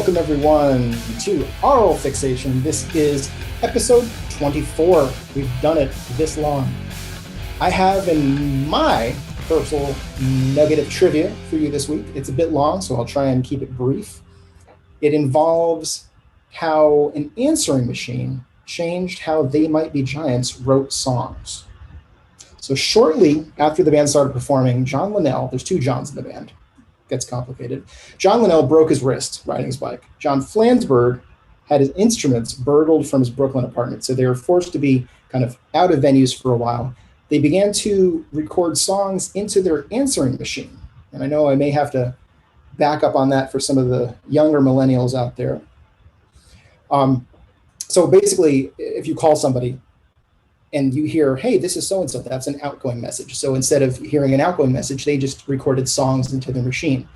Welcome everyone to Aural Fixation. This is episode 24. We've done it this long. I have in my personal nugget of trivia for you this week. It's a bit long, so I'll try and keep it brief. It involves how an answering machine changed how They Might Be Giants wrote songs. So shortly after the band started performing, John Linnell, there's two Johns in the band, gets complicated. John Linnell broke his wrist riding his bike. John Flansburgh had his instruments burgled from his Brooklyn apartment, so they were forced to be kind of out of venues for a while. They began to record songs into their answering machine. And I know I may have to back up on that for some of the younger millennials out there. So basically, if you call somebody and you hear, hey, this is so-and-so, that's an outgoing message. So instead of hearing an outgoing message, they just recorded songs into the machine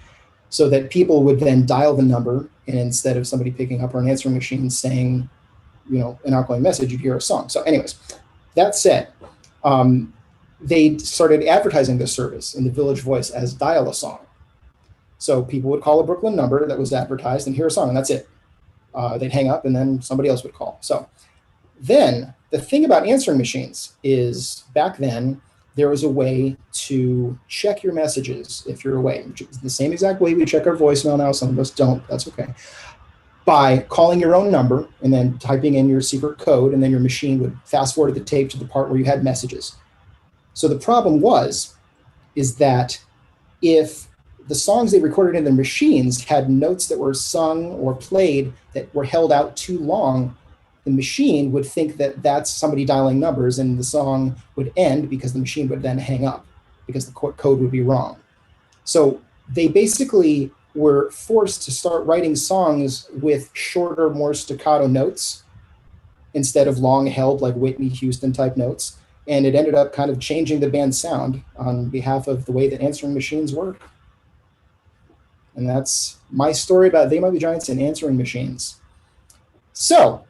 so that people would then dial the number. And instead of somebody picking up an answering machine saying, an outgoing message, you'd hear a song. So anyways, that said, they started advertising this service in the Village Voice as dial a song. So people would call a Brooklyn number that was advertised and hear a song, and that's it. They'd hang up and then somebody else would call. So then the thing about answering machines is back then there was a way to check your messages if you're away, which is the same exact way we check our voicemail now. Some of us don't, that's okay. By calling your own number and then typing in your secret code, and then your machine would fast forward the tape to the part where you had messages. So the problem is that if the songs they recorded in their machines had notes that were sung or played that were held out too long, the machine would think that that's somebody dialing numbers, and the song would end because the machine would then hang up because the code would be wrong. So they basically were forced to start writing songs with shorter, more staccato notes instead of long held like Whitney Houston type notes. And it ended up kind of changing the band's sound on behalf of the way that answering machines work. And that's my story about They Might Be Giants and answering machines. So,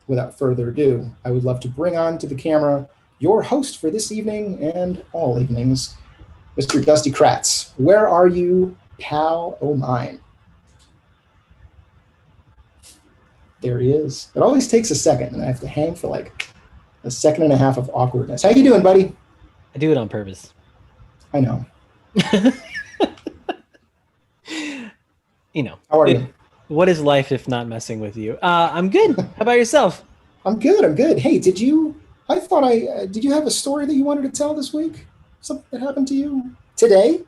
without further ado, I would love to bring on to the camera your host for this evening and all evenings, Mr. Dusty Kratz. Where are you, pal o' mine? There he is. It always takes a second, and I have to hang for like a second and a half of awkwardness. How you doing, buddy? I do it on purpose. I know. How are you? What is life if not messing with you? I'm good. How about yourself? I'm good. Hey, did you have a story that you wanted to tell this week? Something that happened to you today?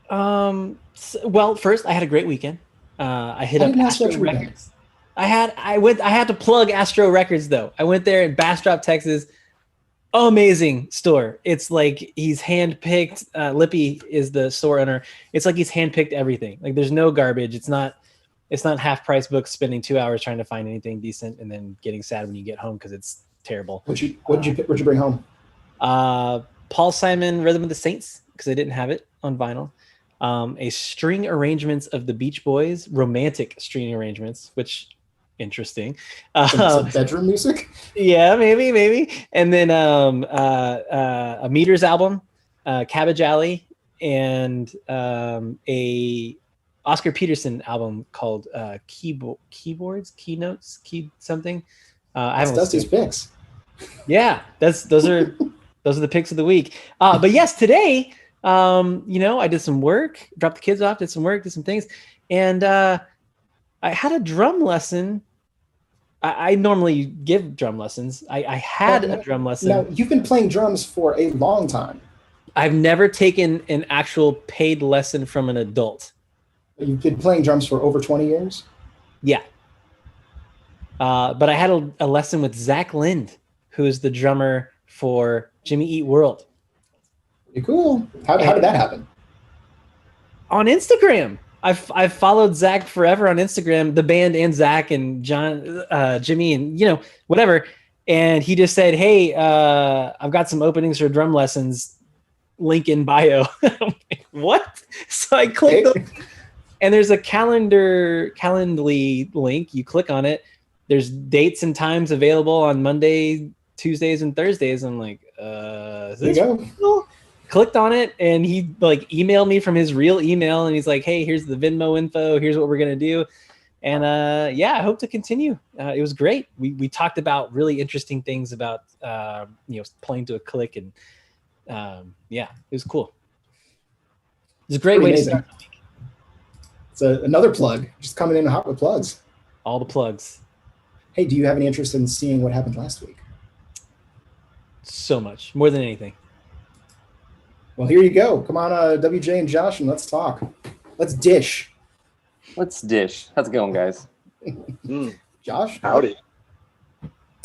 Well, first I had a great weekend. I hit up Astro Records. I had to plug Astro Records though. I went there in Bastrop, Texas. Amazing store. It's like he's handpicked. Lippy is the store owner. It's like he's handpicked everything. Like there's no garbage. It's not half price books spending 2 hours trying to find anything decent and then getting sad when you get home because it's terrible. What'd you bring home? Paul Simon Rhythm of the Saints, because I didn't have it on vinyl. A string arrangements of the Beach Boys, romantic string arrangements, which interesting. Some bedroom music? Yeah, maybe. And then a Meters album, Cabbage Alley, and a Oscar Peterson album called Keynotes, Key something. I haven't Dusty's picks. Yeah, those are the picks of the week. But yes, today, I did some work, dropped the kids off, did some work, did some things, and I had a drum lesson. I normally give drum lessons. I had a drum lesson. Now, you've been playing drums for a long time. I've never taken an actual paid lesson from an adult. You've been playing drums for over 20 years? Yeah. But I had a lesson with Zach Lind, who is the drummer for Jimmy Eat World. Pretty cool. How did that happen? On Instagram. I've followed Zach forever on Instagram, the band and Zach and John, Jimmy, and whatever. And he just said, "Hey, I've got some openings for drum lessons. Link in bio." I'm like, what? So I clicked, and there's a Calendly link. You click on it. There's dates and times available on Monday, Tuesdays, and Thursdays. I'm like, is this real? Clicked on it, and he emailed me from his real email, and he's like, hey, here's the Venmo info, here's what we're gonna do. And I hope to continue. It was great. We talked about really interesting things about playing to a click, and it was cool. It's a great way to start the week. It's another plug, just coming in hot with plugs. All the plugs. Hey, do you have any interest in seeing what happened last week? So much, more than anything. Well, here you go. Come on, WJ and Josh, and let's talk. Let's dish. Let's dish. How's it going, guys? Josh? Howdy.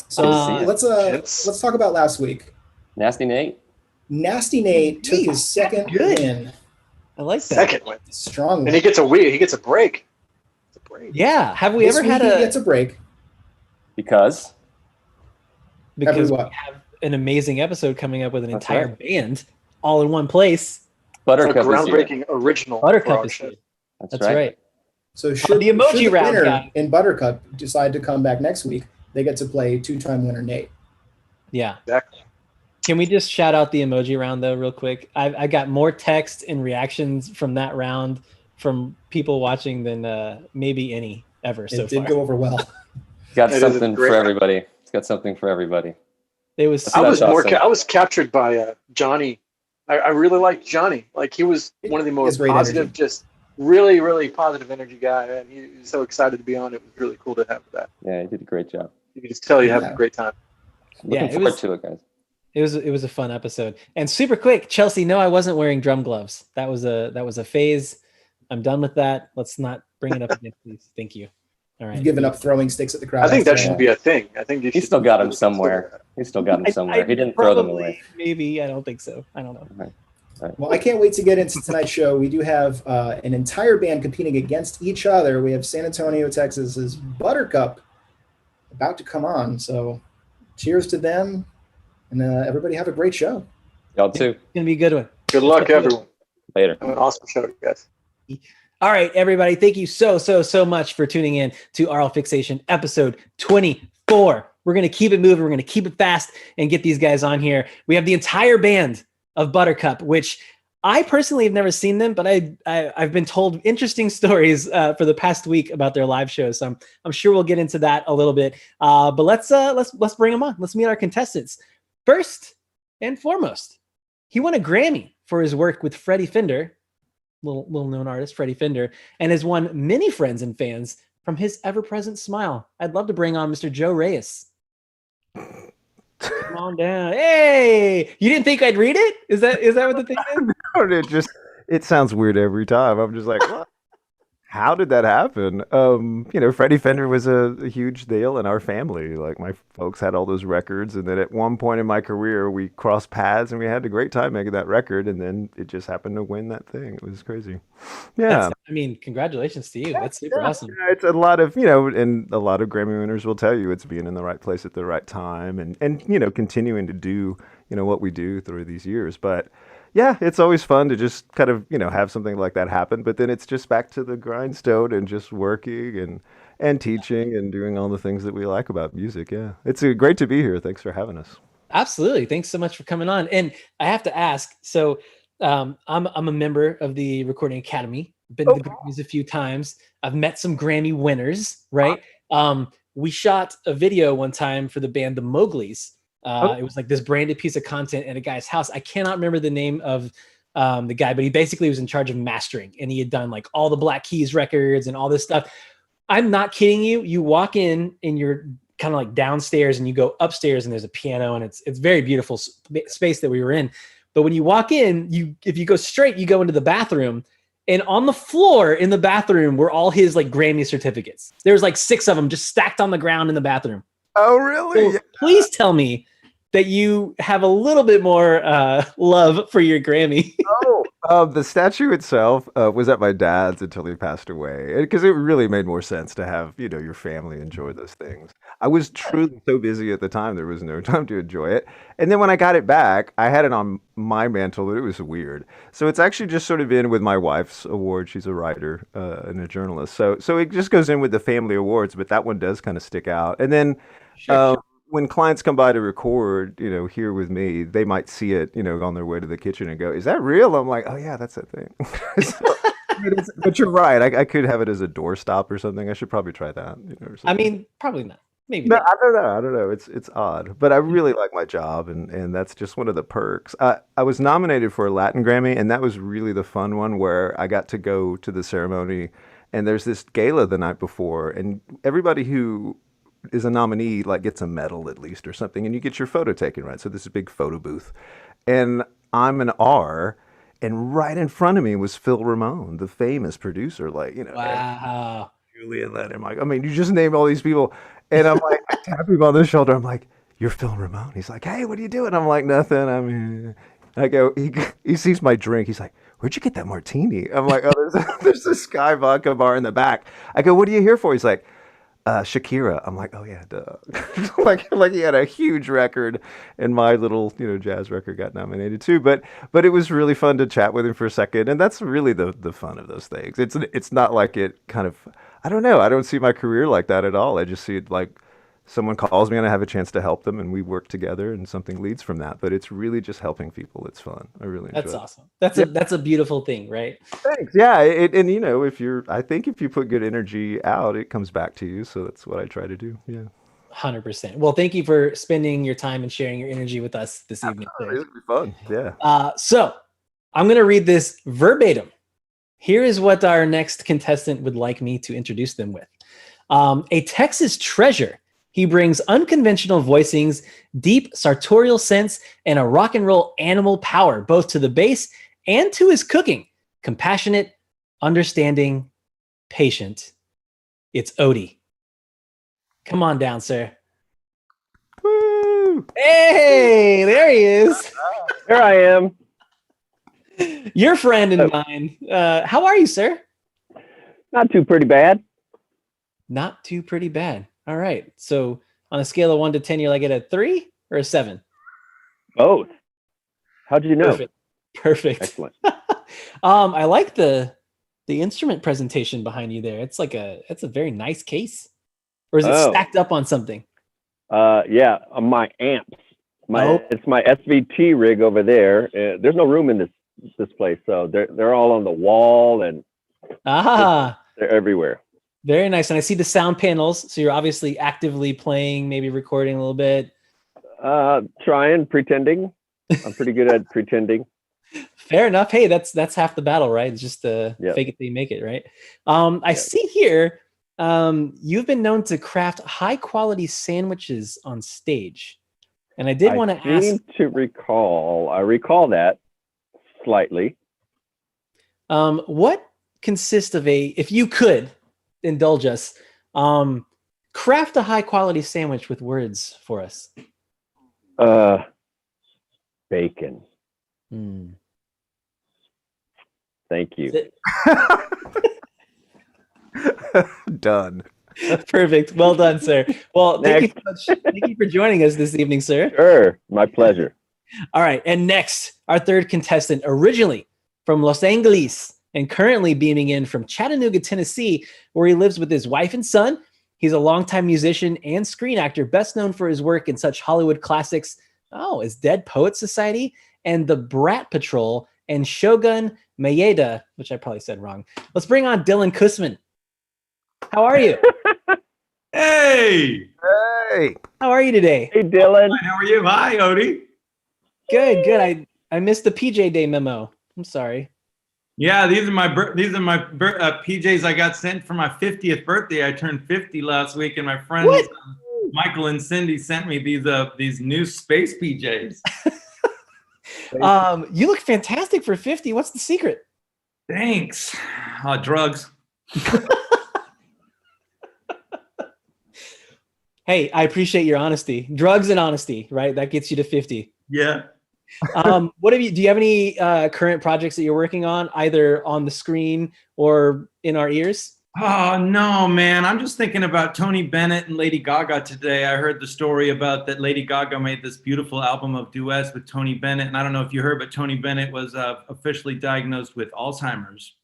So let's talk about last week. Nasty Nate took his second win. I like that. Second win. Strong. And he gets a break. It's a break. Yeah. Have we ever had he gets a break? Because we have an amazing episode coming up with an entire band all in one place. Buttercup, a groundbreaking original. Buttercup is here. That's right. So should the emoji round winner in Buttercup decide to come back next week, they get to play two-time winner Nate. Yeah. Exactly. Can we just shout out the emoji round though, real quick? I got more text and reactions from that round from people watching than maybe any ever so far. It did go over well. It's got something for everybody. It's got something for everybody. It was. I was captured by Johnny. I really liked Johnny. Like, he was one of the most positive, energy. Just really, really positive energy guy. And he was so excited to be on. It was really cool to have that. Yeah, he did a great job. You can just tell you're having a great time. Looking forward to it, guys. It was a fun episode. And super quick, Chelsea, no, I wasn't wearing drum gloves. That was a phase. I'm done with that. Let's not bring it up again, please. Thank you. All right. You've given up throwing sticks at the crowd. I think that should be a thing. I think he still got him somewhere. He didn't throw them away. Maybe. I don't think so. I don't know. Right. Well, I can't wait to get into tonight's show. We do have an entire band competing against each other. We have San Antonio, Texas's Buttercup about to come on. So cheers to them. And everybody have a great show. Y'all too. It's going to be a good one. Good luck, everyone. Later. Have an awesome show, guys. All right, everybody. Thank you so much for tuning in to Aural Fixation episode 24. We're going to keep it moving. We're going to keep it fast and get these guys on here. We have the entire band of Buttercup, which I personally have never seen them, but I've been told interesting stories for the past week about their live shows. So I'm sure we'll get into that a little bit. But let's bring them on. Let's meet our contestants. First and foremost, he won a Grammy for his work with Freddie Fender, little known artist Freddie Fender, and has won many friends and fans from his ever-present smile. I'd love to bring on Mr. Joe Reyes. Come on down. Hey, you didn't think I'd read it? Is that what the thing is? It sounds weird every time. I'm just like, what? How did that happen? Freddie Fender was a huge deal in our family. Like, my folks had all those records, and then at one point in my career, we crossed paths, and we had a great time making that record, and then it just happened to win that thing. It was crazy. Yeah. Congratulations to you. That's super awesome. Yeah, it's a lot of, and a lot of Grammy winners will tell you it's being in the right place at the right time, and continuing to do, what we do through these years. But yeah, it's always fun to just kind of, have something like that happen. But then it's just back to the grindstone and just working and teaching and doing all the things that we like about music. Yeah, it's great to be here. Thanks for having us. Absolutely. Thanks so much for coming on. And I have to ask, so I'm a member of the Recording Academy. Been to the Grammys a few times. I've met some Grammy winners, right? We shot a video one time for the band The Mowglis. It was like this branded piece of content at a guy's house. I cannot remember the name of the guy, but he basically was in charge of mastering, and he had done like all the Black Keys records and all this stuff. I'm not kidding you. You walk in and you're kind of like downstairs, and you go upstairs and there's a piano, and it's very beautiful space that we were in. But when you walk in, if you go straight, you go into the bathroom, and on the floor in the bathroom were all his like Grammy certificates. There's like 6 of them just stacked on the ground in the bathroom. Oh, really? So please tell me that you have a little bit more love for your Grammy. The statue itself was at my dad's until he passed away, because it really made more sense to have, your family enjoy those things. I was truly so busy at the time, there was no time to enjoy it. And then when I got it back, I had it on my mantle, and it was weird. So it's actually just sort of in with my wife's award. She's a writer and a journalist. So it just goes in with the family awards, but that one does kind of stick out. And then when clients come by to record, here with me, they might see it, on their way to the kitchen and go, "Is that real?" I'm like, "Oh yeah, that's that thing." But you're right. I could have it as a doorstop or something. I should probably try that. I mean, probably not. Maybe. No, I don't know. It's odd, but I really like my job, and that's just one of the perks. I was nominated for a Latin Grammy, and that was really the fun one where I got to go to the ceremony, and there's this gala the night before, and everybody who is a nominee like gets a medal at least or something, and you get your photo taken, right? So this is a big photo booth, and I'm an R, and right in front of me was Phil Ramone, the famous producer, like Wow. Julian Lennon. I mean, you just named all these people, and I'm like, I tap him on the shoulder. I'm like, "You're Phil Ramone." He's like, "Hey, what are you doing?" I'm like, "Nothing." I mean, I go. He sees my drink. He's like, "Where'd you get that martini?" I'm like, "Oh, there's a Sky Vodka bar in the back." I go, "What are you here for?" He's like, Shakira. I'm like, "Oh yeah, duh." like he had a huge record, and my little jazz record got nominated too. But it was really fun to chat with him for a second, and that's really the fun of those things. It's not like it kind of, I don't know. I don't see my career like that at all. I just see it like someone calls me and I have a chance to help them, and we work together, and something leads from that. But it's really just helping people. It's fun. I really enjoy it. That's awesome. That's a beautiful thing, right? Thanks. Yeah, I think if you put good energy out, it comes back to you. So that's what I try to do. Yeah. 100%. Well, thank you for spending your time and sharing your energy with us this evening. It'll be fun. Yeah. So I'm going to read this verbatim. Here is what our next contestant would like me to introduce them with. A Texas treasure. He brings unconventional voicings, deep sartorial sense, and a rock and roll animal power, both to the bass and to his cooking. Compassionate, understanding, patient. It's Odie. Come on down, sir. Woo! Hey, there he is. Here I am. Your friend and mine. How are you, sir? Not too pretty bad. Not too pretty bad. All right. So on a scale of 1 to 10, you're like at a 3 or a 7? Both. How'd you know? Perfect. Excellent. I like the instrument presentation behind you there. It's a very nice case. Or is it stacked up on something? Yeah, my amps. It's my SVT rig over there. There's no room in this place, so they're all on the wall, and they're everywhere. Very nice. And I see the sound panels, so you're obviously actively playing, maybe recording a little bit. Pretending. I'm pretty good at pretending. Fair enough. Hey, that's half the battle, right? It's just fake it till you make it, right? I see here you've been known to craft high quality sandwiches on stage. And I did want to ask. I recall that slightly. What consists of if you could indulge us, craft a high quality sandwich with words for us. Bacon. Thank you. Done. Perfect. Well done, sir. Well, thank you so much. Thank you for joining us this evening, sir. Sure. My pleasure. All right. And next, our third contestant, originally from Los Angeles and currently beaming in from Chattanooga, Tennessee, where he lives with his wife and son. He's a longtime musician and screen actor, best known for his work in such Hollywood classics as Dead Poets Society and The Brat Patrol and Shogun Maeda, which I probably said wrong. Let's bring on Dylan Kusman. How are you? Hey! How are you today? Hey, Dylan. How are you? Hi, Odie. Good. I missed the PJ Day memo. I'm sorry. Yeah, these are my PJs I got sent for my 50th birthday. I turned 50 last week, and my friends Michael and Cindy sent me these new space PJs. You look fantastic for 50. What's the secret? Thanks. Drugs. Hey, I appreciate your honesty. Drugs and honesty, right? That gets you to 50. Yeah. Do you have any current projects that you're working on, either on the screen or in our ears? Oh, no, man. I'm just thinking about Tony Bennett and Lady Gaga today. I heard the story about that Lady Gaga made this beautiful album of duets with Tony Bennett. And I don't know if you heard, but Tony Bennett was officially diagnosed with Alzheimer's.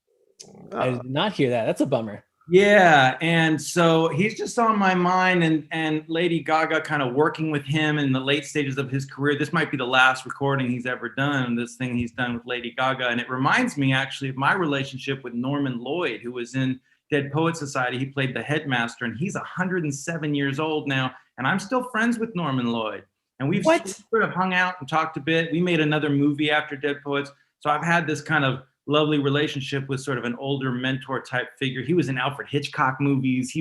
I did not hear that. That's a bummer. Yeah, and so he's just on my mind, and Lady Gaga kind of working with him in the late stages of his career. This might be the last recording he's ever done, this thing he's done with Lady Gaga. And it reminds me actually of my relationship with Norman Lloyd, who was in Dead Poets Society. He played the headmaster, and he's 107 years old now, and I'm still friends with Norman Lloyd. And we've sort of hung out and talked a bit. We made another movie after Dead Poets. So I've had this kind of lovely relationship with sort of an older mentor type figure. He was in Alfred Hitchcock movies.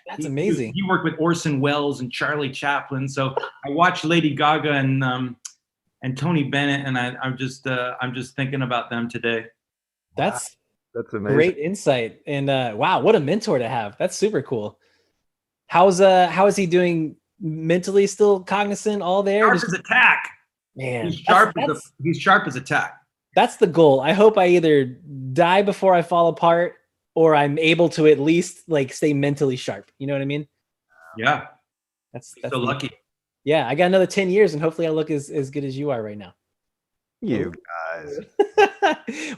That's amazing. He worked with Orson Welles and Charlie Chaplin. So I watched Lady Gaga and Tony Bennett, and I'm just thinking about them today. That's amazing. Great insight. And wow, what a mentor to have. That's super cool. How is he doing mentally? Still cognizant? All there? Sharp as attack. Man, he's sharp as attack. That's the goal. I hope I either die before I fall apart, or I'm able to at least like stay mentally sharp. You know what I mean? Yeah. That's so lucky. Yeah, I got another 10 years, and hopefully I look as good as you are right now. You guys.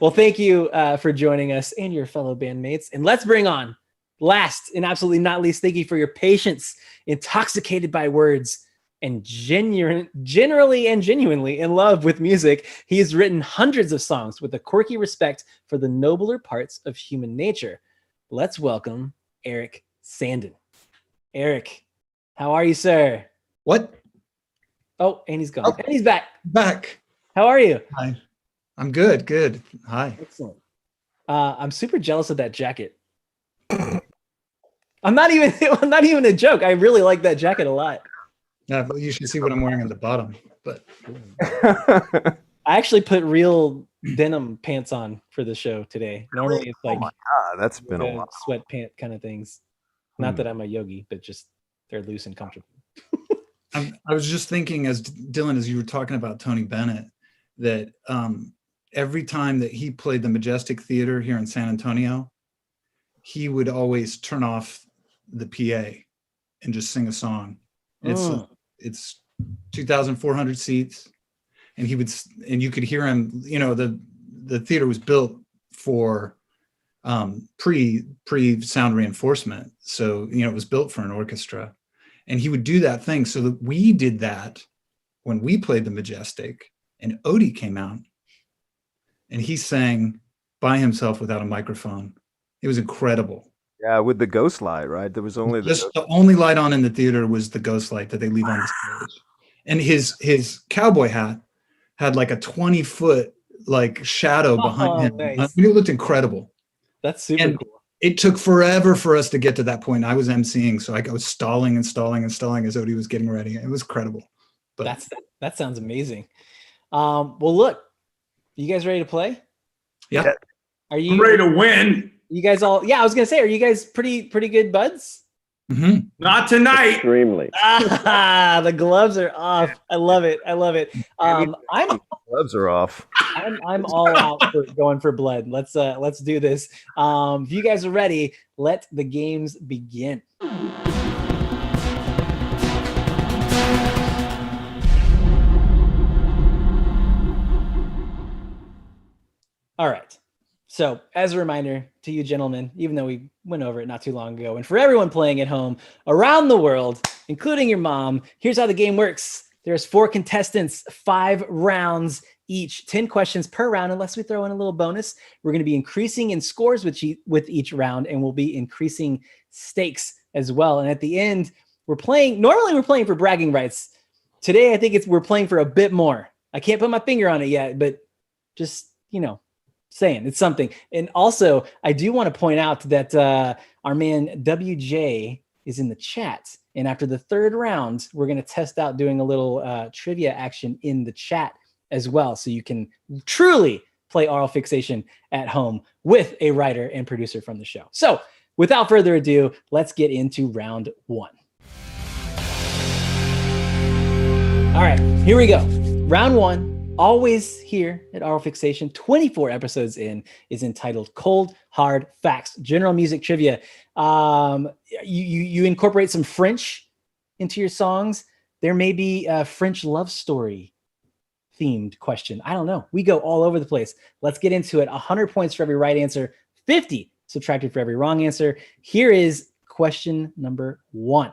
Well, thank you for joining us and your fellow bandmates. And let's bring on, last and absolutely not least, thank you for your patience, intoxicated by words, and generally and genuinely in love with music. He has written hundreds of songs with a quirky respect for the nobler parts of human nature. Let's welcome Eric Sandon. Eric, how are you, sir? What? Oh, and he's gone. Oh, and he's back. Back. How are you? Hi. I'm good. Good. Hi. Excellent. I'm super jealous of that jacket. I'm not even a joke. I really like that jacket a lot. Yeah, but you should see what I'm wearing at the bottom. But I actually put real denim pants on for the show today. Normally it's like, oh my God, that's been a while. Sweatpant kind of things. Not that I'm a yogi, but just they're loose and comfortable. I was just thinking, as Dylan, as you were talking about Tony Bennett, that every time that he played the Majestic Theater here in San Antonio, he would always turn off the PA and just sing a song. It's 2,400 seats, and you could hear him. You know, the theater was built for pre sound reinforcement, so you know it was built for an orchestra, and he would do that thing. So that we did that when we played the Majestic, and Odie came out, and he sang by himself without a microphone. It was incredible. Yeah, with the ghost light, right? There was only the only light on in the theater was the ghost light that they leave on the stage. And his cowboy hat had like a 20-foot like shadow behind him. Nice. I mean, it looked incredible. That's super cool. It took forever for us to get to that point. I was emceeing, so I was stalling as Odie was getting ready. It was incredible. But that sounds amazing. Well, look, you guys ready to play? Yeah. Are you ready to win? You guys all? Yeah, I was gonna say, are you guys pretty good buds? Mm-hmm. Not tonight. Extremely. The gloves are off. I love it. Gloves are off. I'm all out for going for blood. Let's do this. If you guys are ready, let the games begin. All right. So as a reminder to you gentlemen, even though we went over it not too long ago, and for everyone playing at home around the world, including your mom, here's how the game works. There's 4 contestants, 5 rounds each, 10 questions per round, unless we throw in a little bonus. We're going to be increasing in scores with each round, and we'll be increasing stakes as well. And at the end, normally we're playing for bragging rights. Today, I think we're playing for a bit more. I can't put my finger on it yet, but just, saying it's something. And also, I do want to point out that our man WJ is in the chat. And after the 3rd round, we're going to test out doing a little trivia action in the chat as well. So you can truly play Aural Fixation at home with a writer and producer from the show. So without further ado, let's get into round 1. All right, here we go. Round 1. Always here at Aural Fixation, 24 episodes in, is entitled Cold Hard Facts, general music trivia. You incorporate some French into your songs. There may be a French love story themed question. I don't know. We go all over the place. Let's get into it. 100 points for every right answer, 50 subtracted for every wrong answer. Here is question number 1.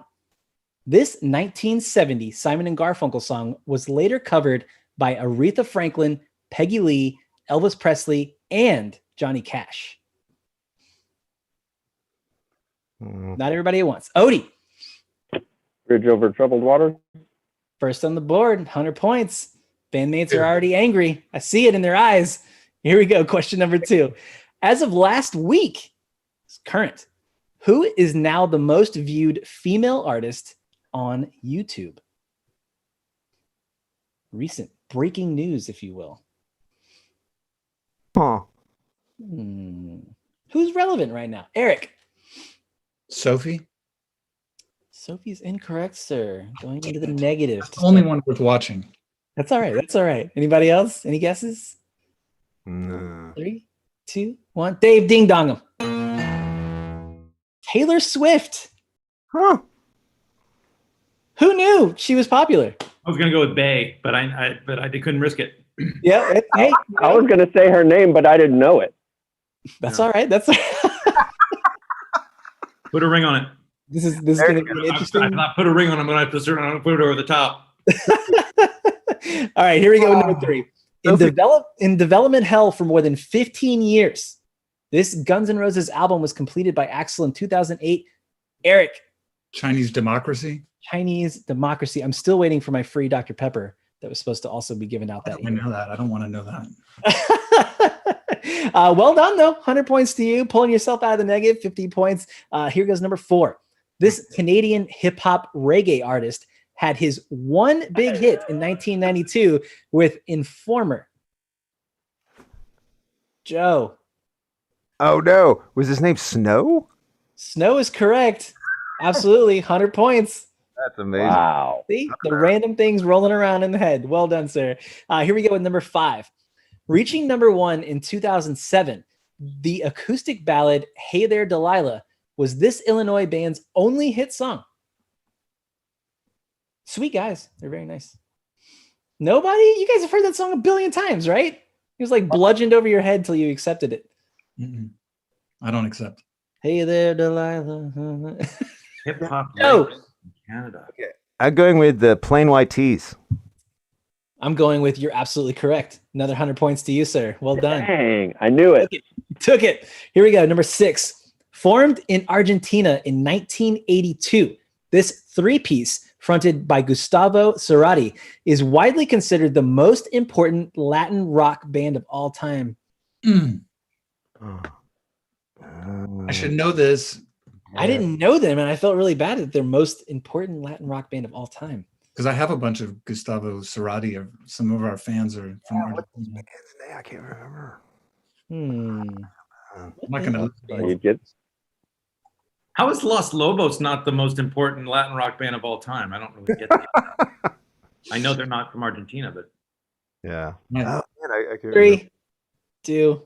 This 1970 Simon and Garfunkel song was later covered by Aretha Franklin, Peggy Lee, Elvis Presley, and Johnny Cash. Not everybody at once. Odie. Bridge over troubled water. First on the board, 100 points. Bandmates are already angry. I see it in their eyes. Here we go. Question number 2. As of last week, it's current. Who is now the most viewed female artist on YouTube? Recent breaking news, if you will. Who's relevant right now? Eric. Sophie. Sophie's incorrect, sir. Going into the negative. That's the only one worth watching. That's all right. That's all right. Anybody else? Any guesses? No. 3, 2, 1. Dave, ding dong him. Taylor Swift. Huh. Who knew she was popular? I was gonna go with Bay, but I couldn't risk it. Yeah. Hey, I was going to say her name, but I didn't know it. that's all right. That's Put a ring on it. this is going to be an interesting. If I put a ring on it, I'm gonna have to put it over the top. All right, here we go. Number 3. In development hell for more than 15 years, this Guns N' Roses album was completed by Axl in 2008. Eric. Chinese Democracy. Chinese Democracy. I'm still waiting for my free Dr. Pepper that was supposed to also be given out that I know that. I don't want to know that. Well done, though. 100 points to you. Pulling yourself out of the negative, 50 points. Here goes number 4. This Canadian hip-hop reggae artist had his one big hit in 1992 with Informer. Joe. Oh, no. Was his name Snow? Snow is correct. Absolutely. 100 points. That's amazing. Wow. See, the random things rolling around in the head. Well done, sir. Here we go with number 5. Reaching number 1 in 2007, the acoustic ballad Hey There Delilah was this Illinois band's only hit song. Sweet guys. They're very nice. Nobody? You guys have heard that song a billion times, right? It was like bludgeoned over your head till you accepted it. Mm-mm. I don't accept. Hey there, Delilah. Hip hop. No. Canada. Okay. I'm going with the Plain White Tees. I'm going with you're absolutely correct. Another 100 points to you, sir. Well done. Dang, I knew it. Took it. Here we go. Number 6. Formed in Argentina in 1982, this 3-piece fronted by Gustavo Cerati is widely considered the most important Latin rock band of all time. I should know this. I didn't know them, and I felt really bad that they're most important Latin rock band of all time. Because I have a bunch of Gustavo Cerati. Some of our fans are from Argentina. I can't remember. I'm not going to. How is Los Lobos not the most important Latin rock band of all time? I don't really get that. I know they're not from Argentina, but yeah. Yeah. Oh, man, I can't 3, 2,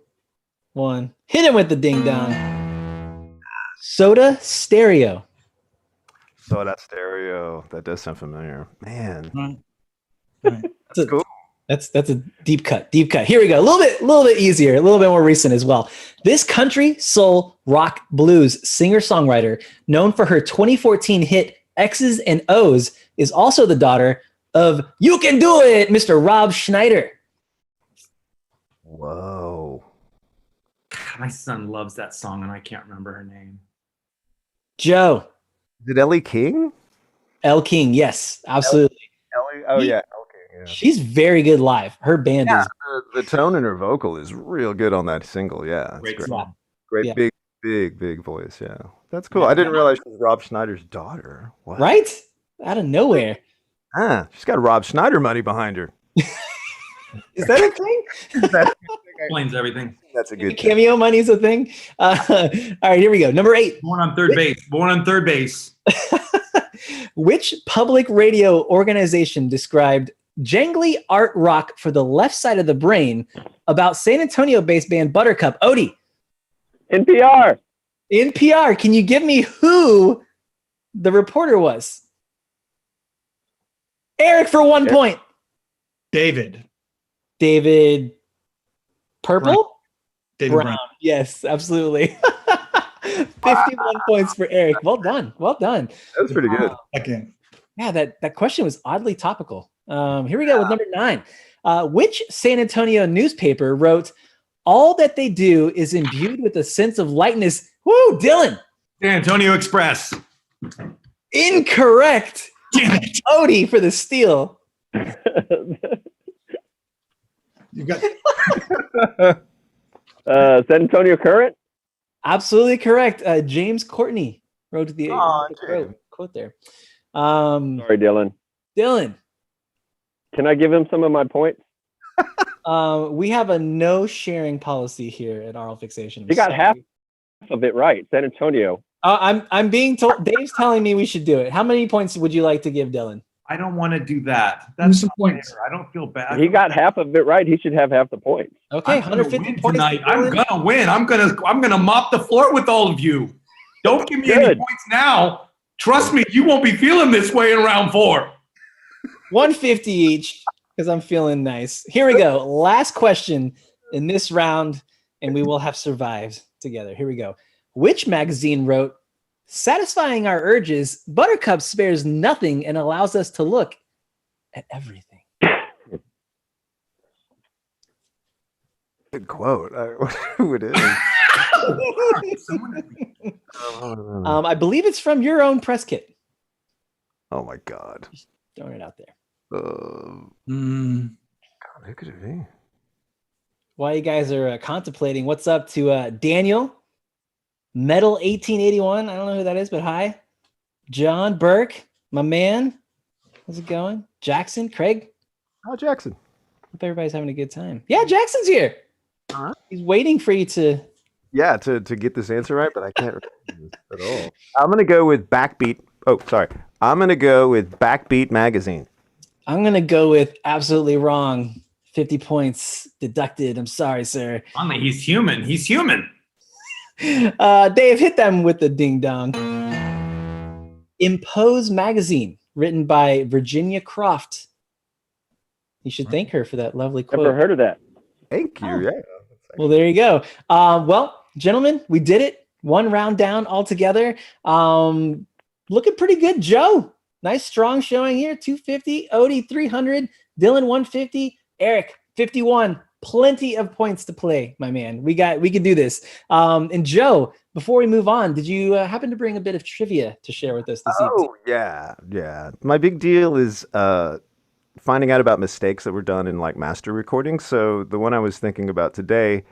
1. Hit him with the ding dong. Soda Stereo. Soda Stereo. That does sound familiar. Man. That's cool. That's a deep cut. Deep cut. Here we go. A little bit easier, a little bit more recent as well. This country, soul, rock, blues singer-songwriter, known for her 2014 hit X's and O's, is also the daughter of You Can Do It, Mr. Rob Schneider. Whoa. my son loves that song, and I can't remember her name. Joe. Is it Ellie King? Elle King, yes, absolutely. Ellie? Oh, yeah. Okay. Yeah. She's very good live. Her band is. The tone in her vocal is real good on that single. Yeah. Great Great, song. great Yeah. big voice. Yeah. That's cool. I didn't realize she was Rob Schneider's daughter. What? Right? Out of nowhere. Ah, she's got Rob Schneider money behind her. Is that a thing? Explains everything. That's a good Cameo money's a thing. All right, here we go. Number 8. Born on third base. Born on third base. Which public radio organization described jangly art rock for the left side of the brain about San Antonio-based band Buttercup? Odie. NPR. NPR. Can you give me who the reporter was? Eric for 1 point. David. David Purple? David Brown. Yes, absolutely. 51 points for Eric. Well done. Well done. That was pretty good. Second. Yeah, that question was oddly topical. Here we go with number 9. Which San Antonio newspaper wrote, "All that they do is imbued with a sense of lightness"? Woo, Dylan. San Antonio Express. Incorrect. Damn it. Odie for the steal. You got San Antonio Current? Absolutely correct. James Courtney wrote the quote there. Sorry, Dylan. Dylan. Can I give him some of my points? We have a no sharing policy here at Aural Fixation. You got half of it right. San Antonio. I'm being told. Dave's telling me we should do it. How many points would you like to give Dylan? I don't want to do that. That's some points. fair. I don't feel bad. He got half of it right. He should have half the points. Okay, I'm gonna 150 win points tonight. I'm gonna win. I'm gonna mop the floor with all of you. Don't give me any Good. points now. Trust me, you won't be feeling this way in round 4. 150 each because I'm feeling nice. Here we go. Last question in this round, and we will have survived together. Here we go. Which magazine wrote, "Satisfying our urges, Buttercup spares nothing and allows us to look at everything"? Good quote. I wonder who it is. I believe it's from your own press kit. Oh my God. Throwing it out there. God, who could it be? While you guys are contemplating, what's up to Daniel, Metal 1881? I don't know who that is, but hi. John Burke, my man. How's it going? Jackson, Craig. Oh, Jackson. Hope everybody's having a good time. Yeah, Jackson's here. Huh? He's waiting for you to. Yeah, to get this answer right, but I can't remember this at all. I'm gonna go with Backbeat. Oh, sorry. I'm gonna go with Backbeat Magazine. I'm gonna go with absolutely wrong. 50 points deducted. I'm sorry, sir. Finally, he's human. He's human. Dave, hit them with the ding dong. Impose Magazine, written by Virginia Croft. You should thank her for that lovely quote. Never heard of that. Thank you. Oh. Yeah. Well, there you go. Well, gentlemen, we did it. 1 round down altogether. Looking pretty good, Joe. Nice strong showing here. 250, Odie 300, Dylan 150, Eric 51. Plenty of points to play, my man. We can do this. And Joe, before we move on, did you happen to bring a bit of trivia to share with us this evening? Oh, yeah. My big deal is finding out about mistakes that were done in like master recordings. So the one I was thinking about today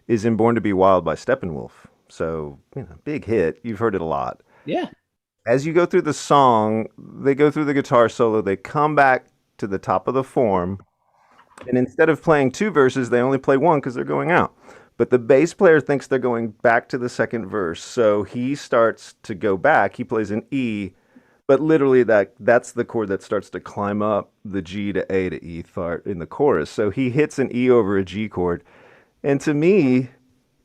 is in Born to Be Wild by Steppenwolf. So, big hit. You've heard it a lot. Yeah. As you go through the song, they go through the guitar solo, they come back to the top of the form, and instead of playing 2 verses, they only play 1 because they're going out. But the bass player thinks they're going back to the second verse, so he starts to go back. He plays an E, but literally that's the chord that starts to climb up the G to A to E part in the chorus. So he hits an E over a G chord, and to me,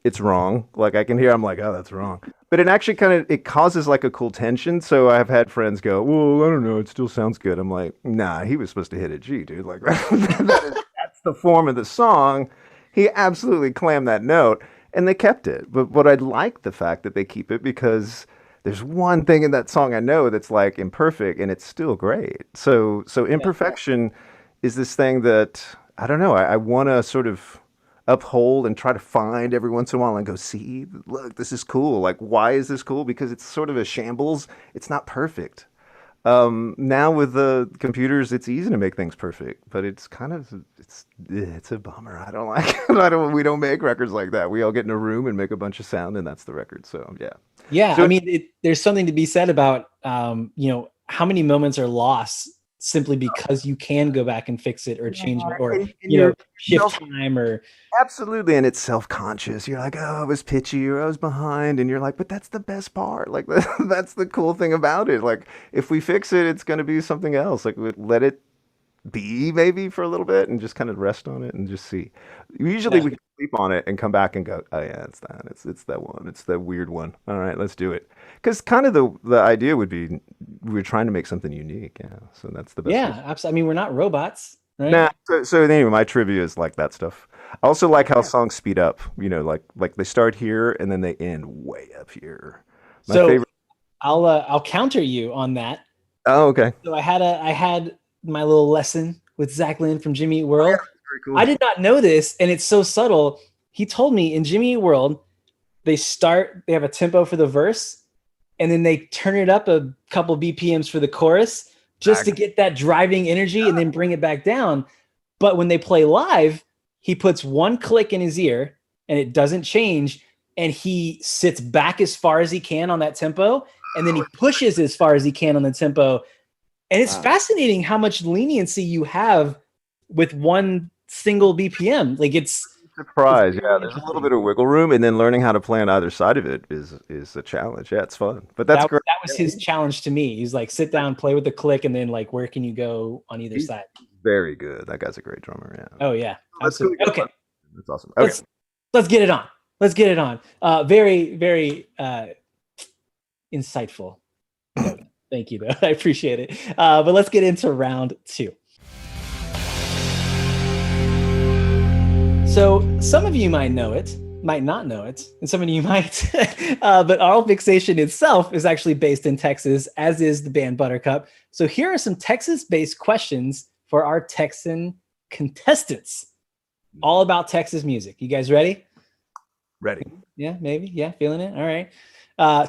it's wrong. Like I can hear, I'm like, oh, that's wrong. But it actually it causes like a cool tension. So I've had friends go, well, I don't know, it still sounds good. I'm like, nah, he was supposed to hit a G, dude. Like that's the form of the song. He absolutely clammed that note, and they kept it. But I like the fact that they keep it because there's one thing in that song I know that's like imperfect, and it's still great. So imperfection is this thing that I don't know. I want to sort of uphold and try to find every once in a while and go, see, look, this is cool. Like, why is this cool? Because it's sort of a shambles. It's not perfect. Now with the computers, it's easy to make things perfect, but it's kind of, it's a bummer. I don't like it. We don't make records like that. We all get in a room and make a bunch of sound, and that's the record. So, yeah. Yeah. So, I mean, there's something to be said about, how many moments are lost simply because you can go back and fix it or change it or, shift time or. Absolutely. And it's self-conscious. You're like, oh, I was pitchy or I was behind. And you're like, but that's the best part. Like, that's the cool thing about it. Like, if we fix it, it's going to be something else. Like, let it be maybe for a little bit and just kind of rest on it and just see. Usually we can sleep on it and come back and go, oh yeah, it's that. It's that one. It's that weird one. All right, let's do it. Because kind of the idea would be we're trying to make something unique. Yeah. So that's the best. Yeah, absolutely. I mean, we're not robots. right? Nah. So anyway, my trivia is like that stuff. I also like how songs speed up. You know, like they start here and then they end way up here. My favorite. I'll counter you on that. Oh, okay. So I had my little lesson with Zach Lynn from Jimmy Eat World. Yeah, very cool. I did not know this, and it's so subtle. He told me in Jimmy Eat World, they have a tempo for the verse, and then they turn it up a couple BPMs for the chorus just to get that driving energy and then bring it back down. But when they play live, he puts one click in his ear and it doesn't change. And he sits back as far as he can on that tempo. And then he pushes as far as he can on the tempo. And it's fascinating how much leniency you have with one single BPM. Like it's surprise. Yeah, there's a little bit of wiggle room, and then learning how to play on either side of it is a challenge. Yeah, it's fun. But that's great. That was his challenge to me. He's like, sit down, play with the click, and then like, where can you go on either side? Very good. That guy's a great drummer. Yeah. Oh yeah, absolutely. Okay, that's awesome. Okay, let's get it on. Let's get it on. Very, very insightful. Thank you, though. I appreciate it. But let's get into round 2. So some of you might know it, might not know it, and some of you might. But Aural Fixation itself is actually based in Texas, as is the band Buttercup. So here are some Texas-based questions for our Texan contestants, all about Texas music. You guys ready? Ready. Yeah, maybe. Yeah, feeling it. All right.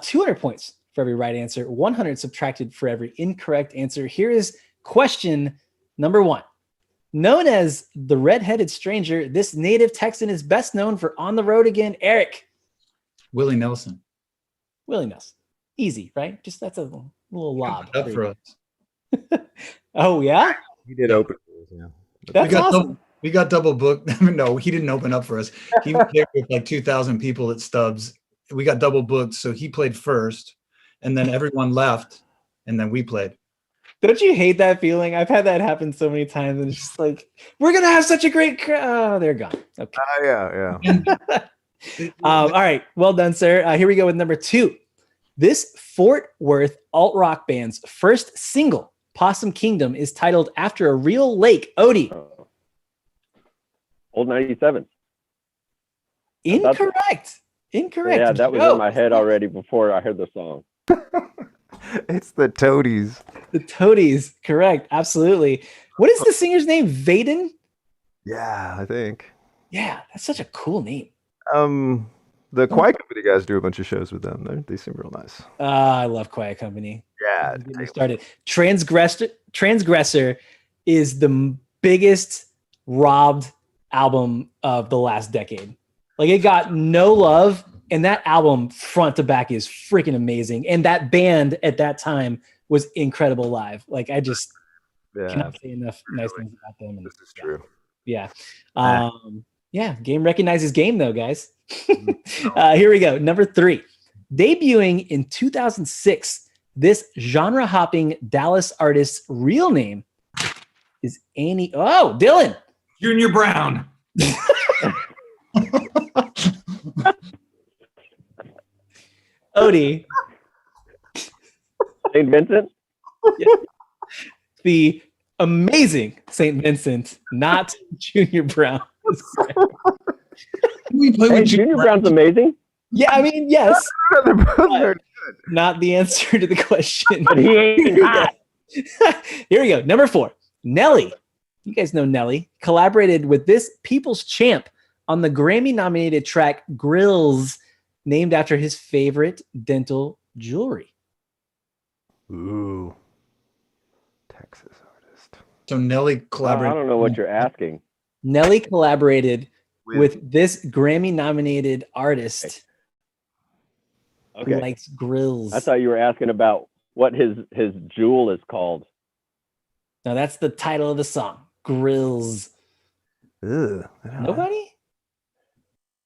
200 points for every right answer, 100 subtracted for every incorrect answer. Here is question number 1. Known as the Red-Headed Stranger, this native Texan is best known for On the Road Again. Eric. Willie Nelson. Willie Nelson. Easy, right? Just that's a little lob. Up for us. Oh, yeah? He did open. Yeah. That's awesome. We got double booked. No, he didn't open up for us. He was there with like 2,000 people at Stubbs. We got double booked, so he played first, and then everyone left, and then we played. Don't you hate that feeling? I've had that happen so many times, and it's just like, we're going to have such a great crowd. Oh, they're gone. Okay. Yeah. All right. Well done, sir. Here we go with number 2. This Fort Worth alt rock band's first single, Possum Kingdom, is titled after a real lake. Odie. Old 97. Incorrect. Yeah, that was in my head already before I heard the song. It's the Toadies. The Toadies, correct. Absolutely. What is the singer's name? Vaden? Yeah, I think. Yeah, that's such a cool name. The Quiet Company guys do a bunch of shows with them. They seem real nice. I love Quiet Company. Yeah. Get me started. Transgressor is the biggest robbed album of the last decade. Like, it got no love, and that album front to back is freaking amazing. And that band at that time was incredible live. Like, I just cannot say enough nice things about them. And, this is true. Yeah. Yeah. Game recognizes game, though, guys. Here we go. Number 3. Debuting in 2006, this genre-hopping Dallas artist's real name is Annie. Oh, Dylan. Junior Brown. Odie. St. Vincent? Yeah. The amazing St. Vincent, not Junior Brown. Junior Brown's amazing? Yeah, I mean, yes. They're both very good. Not the answer to the question. But he ain't hot. Here we go. Number 4. Nelly. You guys know Nelly. Collaborated with this People's Champ on the Grammy-nominated track Grills, named after his favorite dental jewelry. Ooh. Texas artist. So Nelly collaborated. I don't know what you're asking. Nelly collaborated with this Grammy-nominated artist who likes grills. I thought you were asking about what his jewel is called. No, that's the title of the song. Grills. Ugh, Nobody?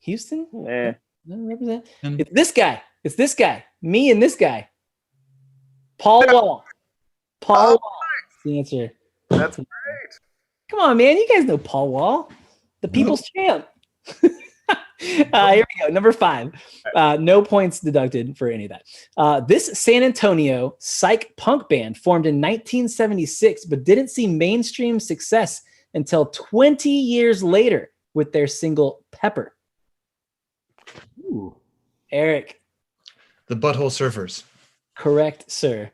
Houston? Nah. Doesn't represent. It's this guy. It's this guy. Me and this guy. Paul Wall. Paul Wall. That's the answer. That's great. Come on, man. You guys know Paul Wall. The People's Champ. Here we go. Number 5. No points deducted for any of that. This San Antonio psych punk band formed in 1976, but didn't see mainstream success until 20 years later with their single Pepper? Ooh. Eric. The Butthole Surfers. Correct, sir.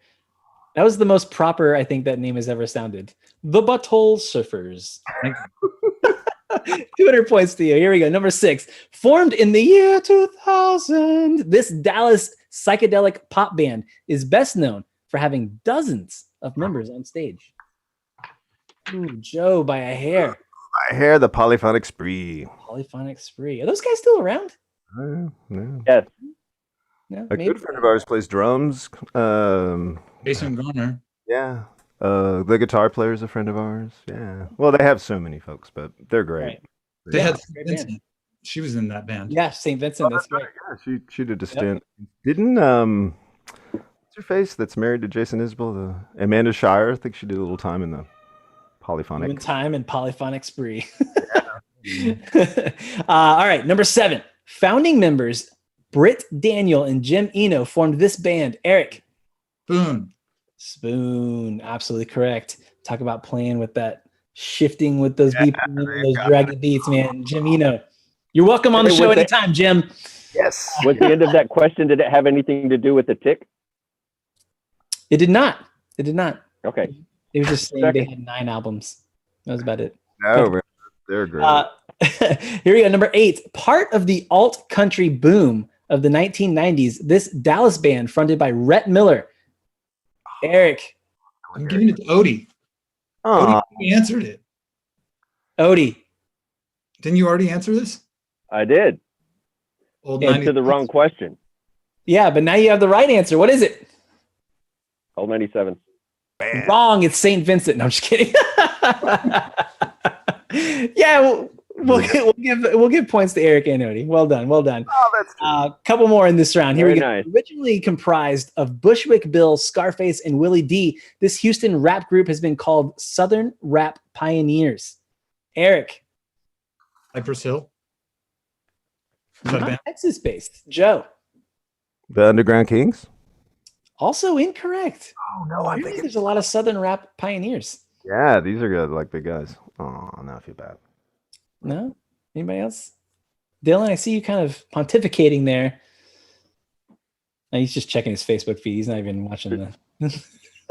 That was the most proper I think that name has ever sounded. The Butthole Surfers. 200 points to you. Here we go. Number 6. Formed in the year 2000, this Dallas psychedelic pop band is best known for having dozens of members on stage. Ooh, Joe, by a hair. By a hair, the Polyphonic Spree. Polyphonic Spree. Are those guys still around? No. Yes. No, A good friend of ours plays drums. Jason Garner. Yeah. The guitar player is a friend of ours. Yeah. Well, they have so many folks, but they're great. Right. They Yeah, had great Vincent. band. She was in that band. Yeah, St. Vincent. That's right. Yeah, she did a stint. Didn't what's her face that's married to Jason Isbell? Amanda Shire. I think she did a little time in the Polyphonic. Human Time and Polyphonic Spree. All right, number 7. Founding members Britt Daniel and Jim Eno formed this band. Eric. Spoon. Absolutely correct. Talk about playing with that, shifting with those beats, those draggy beats, man. Jim Eno. You're welcome on the show anytime, Jim. Yes. With the end of that question, did it have anything to do with the tick? It did not. It did not. Okay. It was just saying they had 9 albums. That was about it. No, man, they're great. Here we go. Number 8. Part of the alt country boom of the 1990s, this Dallas band fronted by Rhett Miller. Eric. I'm giving it to Odie. Odie answered it. Odie. Didn't you already answer this? I did. Old Answer the wrong question. Yeah, but now you have the right answer. What is it? Old 97. Man. Wrong. It's St. Vincent. No, I'm just kidding. Yeah, we'll give points to Eric and Odie. Well done. Well done. Oh, that's true. Couple more in this round. Here Very we go. nice. Originally comprised of Bushwick Bill, Scarface, and Willie D, this Houston rap group has been called Southern Rap Pioneers. Eric. Cypress Hill. Not Texas-based. Joe. The Underground Kings? Also incorrect. Oh, no, I'm thinking. There's a lot of Southern rap pioneers. Yeah, these are good, like big guys. Oh, now I feel bad. No? Anybody else? Dylan, I see you kind of pontificating there. No, he's just checking his Facebook feed. He's not even watching the...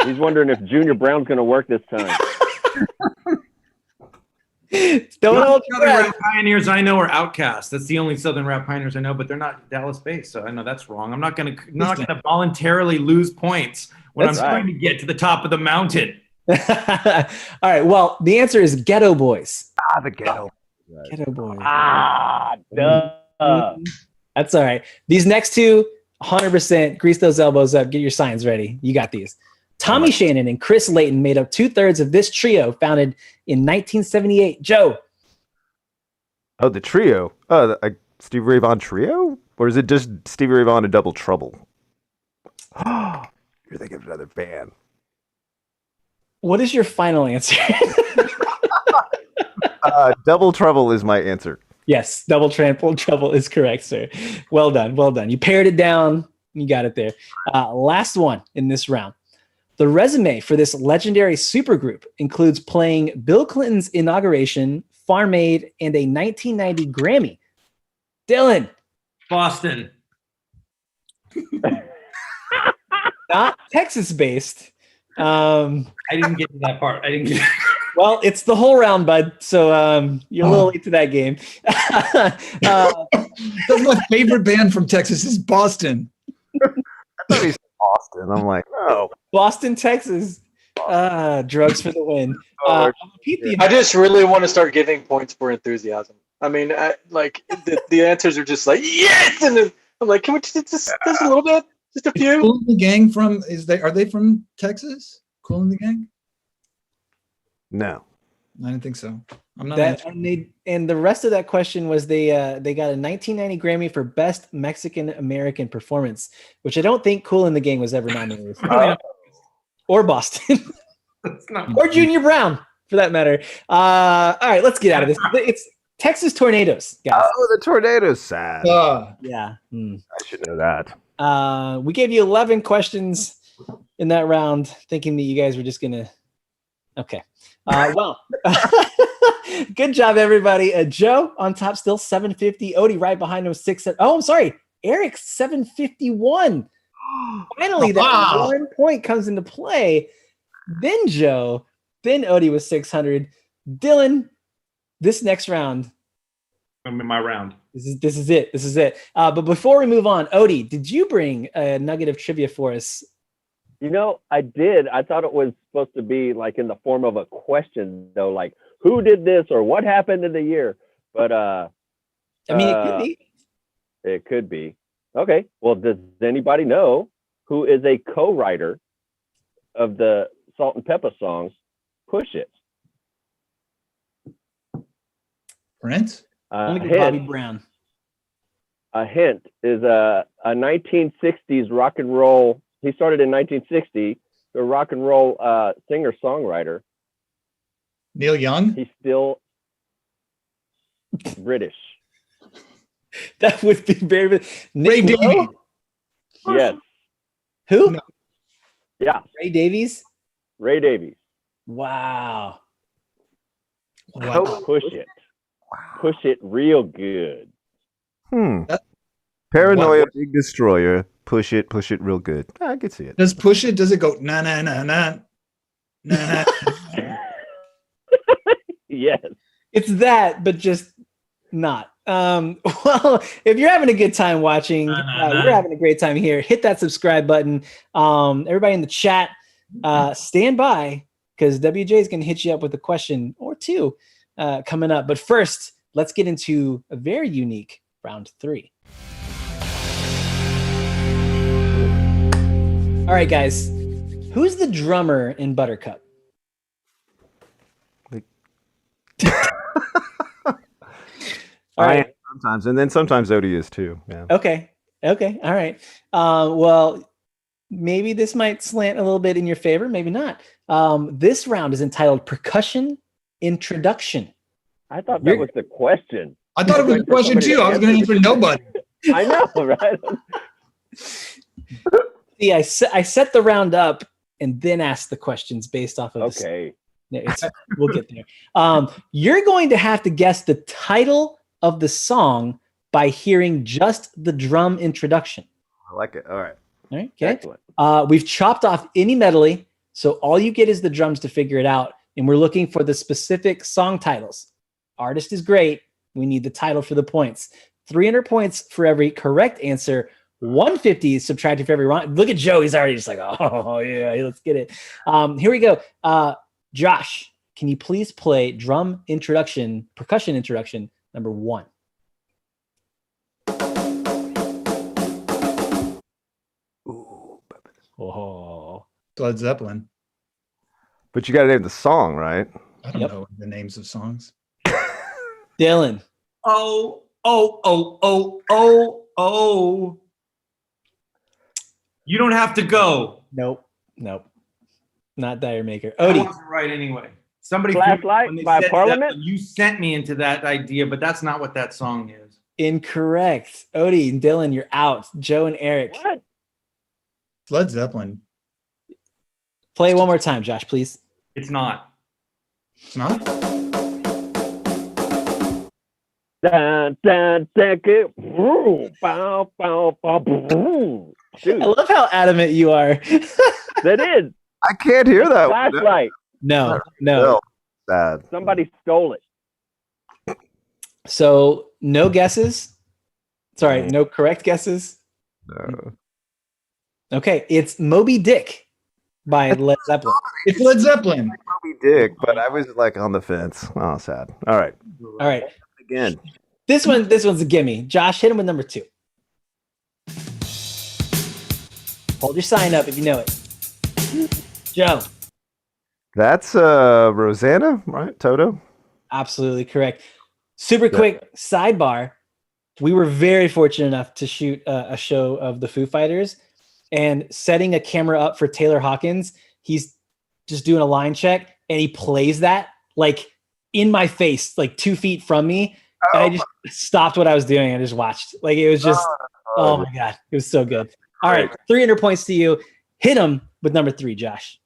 He's wondering if Junior Brown's going to work this time. Don't hold your Southern breath. rap pioneers I know are Outkast. That's the only Southern rap pioneers I know, but they're not Dallas based, so I know that's wrong. I'm not gonna voluntarily lose points when That's I'm trying to get to the top of the mountain. All right. Well, the answer is Ghetto Boys. The Ghetto. Ghetto Boys. Duh. That's all right. These next two, 100%. Grease those elbows up. Get your signs ready. You got these. Tommy Shannon and Chris Layton made up 2/3 of this trio, founded in 1978. Joe. Oh, the trio. Oh, Stevie Ray Vaughan trio? Or is it just Stevie Ray Vaughan and Double Trouble? You're thinking of another band. What is your final answer? Double Trouble is my answer. Yes, Double Trouble is correct, sir. Well done. Well done. You pared it down. You got it there. Last one in this round. The resume for this legendary supergroup includes playing Bill Clinton's inauguration, Farm Aid, and a 1990 Grammy. Dylan. Boston. Not Texas-based. I didn't get to that part. Well, it's the whole round, bud. So you're a little late to that game. That's my favorite band from Texas is Boston. I thought he said Boston. I'm like, no. Boston, Texas. Drugs for the win. I just really want to start giving points for enthusiasm. I mean, the answers are just like, yes! And then I'm like, can we just a little bit? Just a few? Cool and the Gang are they from Texas? Cool and the Gang? No. I didn't think so. I'm not. And the rest of that question was they got a 1990 Grammy for Best Mexican American Performance, which I don't think Cool and the Gang was ever nominated for. Or Boston. Or Junior Brown, for that matter. All right, let's get out of this. It's Texas Tornadoes, guys. Oh, the Tornadoes. Sad. Yeah. I should know that. We gave you 11 questions in that round, thinking that you guys were just going to Okay. Well, good job, everybody. Joe on top still 750. Odie right behind him 6. Oh, I'm sorry. Eric 751. Finally, that 1 point comes into play. Then Joe, then Odie with 600. Dylan, this next round. I'm in my round. This is it. But before we move on, Odie, did you bring a nugget of trivia for us? I did. I thought it was supposed to be like in the form of a question, though, like who did this or what happened in the year. But I mean, it could be. It could be. Okay. Well, does anybody know who is a co-writer of the Salt and Pepper songs "Push It"? Prince? Bobby Brown. A hint is a 1960s rock and roll. He started in 1960. The rock and roll singer-songwriter. Neil Young? He's still British. That would be very. Ray Davies. Yes. Who? No. Yeah. Ray Davies. Ray Davies. Wow. Push it. Push it real good. Paranoia, Big Destroyer. Push it real good. I can see it. Does Push It? Does it go na na na na na? Yes. It's that, but just not. Well, if you're having a good time watching, we're having a great time here. Hit that subscribe button. Everybody in the chat, stand by because WJ is going to hit you up with a question or two coming up. But first, let's get into a very unique round 3. All right, guys. Who's the drummer in Buttercup? All right. Sometimes, and then sometimes Odie is too. Yeah. Okay. All right. Well, maybe this might slant a little bit in your favor, maybe not. This round is entitled Percussion Introduction. I thought that was the question. I thought it was a question too. I was going to answer nobody. I know, right? See, I set the round up and then asked the questions based off of. Okay. We'll get there. You're going to have to guess the title of the song by hearing just the drum introduction. I like it. All right. Okay. Excellent. We've chopped off any medley, so all you get is the drums to figure it out, and we're looking for the specific song titles. Artist is great. We need the title for the points. 300 points for every correct answer. 150 is subtracted for every wrong. Look at Joe. He's already just like, oh, yeah, let's get it. Here we go. Josh, can you please play drum introduction, percussion introduction, number 1? Oh. Led Zeppelin. But you got to name the song, right? I don't know the names of songs. Dylan. Oh. You don't have to go. Nope. Not Dire Maker. I Odie. wasn't right anyway. Somebody Flashlight by Parliament? You sent me into that idea, but that's not what that song is. Incorrect. Odie and Dylan, you're out. Joe and Eric. What? Led Zeppelin. Play it one more time, Josh, please. It's not. It's not? Dun, dun, dun, bow, bow, bow, boom. Dude, I love how adamant you are. that is. I can't hear that. Flashlight. No. Sad. Somebody stole it. So no guesses? Sorry, no correct guesses? No. Okay, it's Moby Dick by Led Zeppelin. It's Led Zeppelin. Moby Dick, but I was like on the fence. Oh, sad. All right. Again. This one's a gimme. Josh, hit him with number 2. Hold your sign up if you know it. Joe. That's Rosanna, right? Toto? Absolutely correct. Super quick sidebar. We were very fortunate enough to shoot a show of the Foo Fighters, and setting a camera up for Taylor Hawkins. He's just doing a line check and he plays that like in my face, like 2 feet from me. And I just stopped what I was doing and just watched. Like it was just, oh my God, it was so good. All right, 300 points to you. Hit him with number 3, Josh.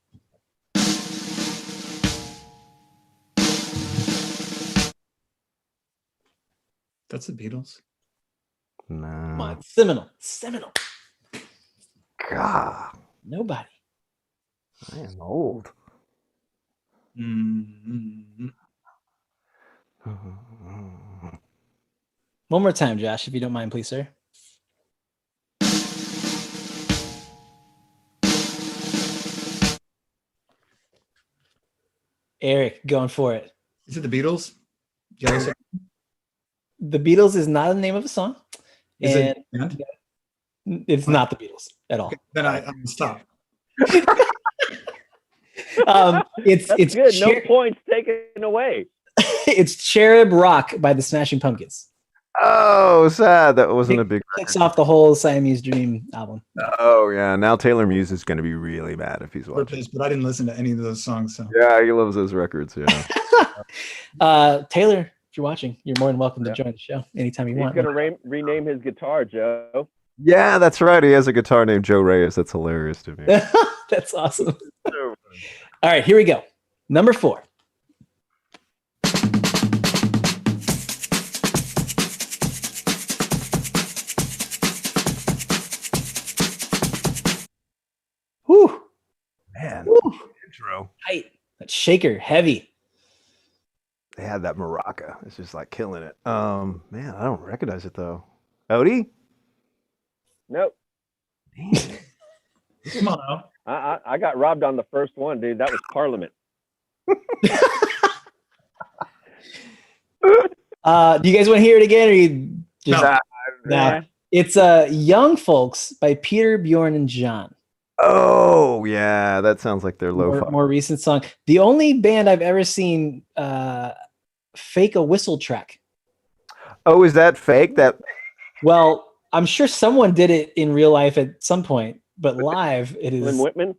That's the Beatles. No. Come on, seminal. God. Nobody. I am old. Mm-hmm. One more time, Josh, if you don't mind, please, sir. Eric, going for it. Is it the Beatles? The Beatles is not the name of a song. Is and it band? It's not the Beatles at all. Okay, then I'm stop. It's good. No points taken away. It's Cherub Rock by the Smashing Pumpkins. Oh, sad. That wasn't a big Kicks off the whole Siamese Dream album. Oh, yeah. Now Taylor Muse is going to be really mad if he's watching. But I didn't listen to any of those songs. So. Yeah, he loves those records. Yeah. Taylor, if you're watching, you're more than welcome to join the show anytime you want. He's going to rename his guitar, Joe. Yeah, that's right. He has a guitar named Joe Reyes. That's hilarious to me. That's awesome. All right, here we go. Number 4. Whew. Man, Whew. intro. Tight. That shaker, heavy. They had that maraca. It's just like killing it. Man, I don't recognize it though. Odie? Nope. Come on now. I got robbed on the first one, dude. That was Parliament. Do you guys want to hear it again, or you just Nah. It's Young Folks by Peter, Bjorn, and John. Oh yeah, that sounds like their lo-fi. More recent song. The only band I've ever seen fake a whistle track. Oh, is that fake? Well, I'm sure someone did it in real life at some point, but live it is. Lynn Whitman?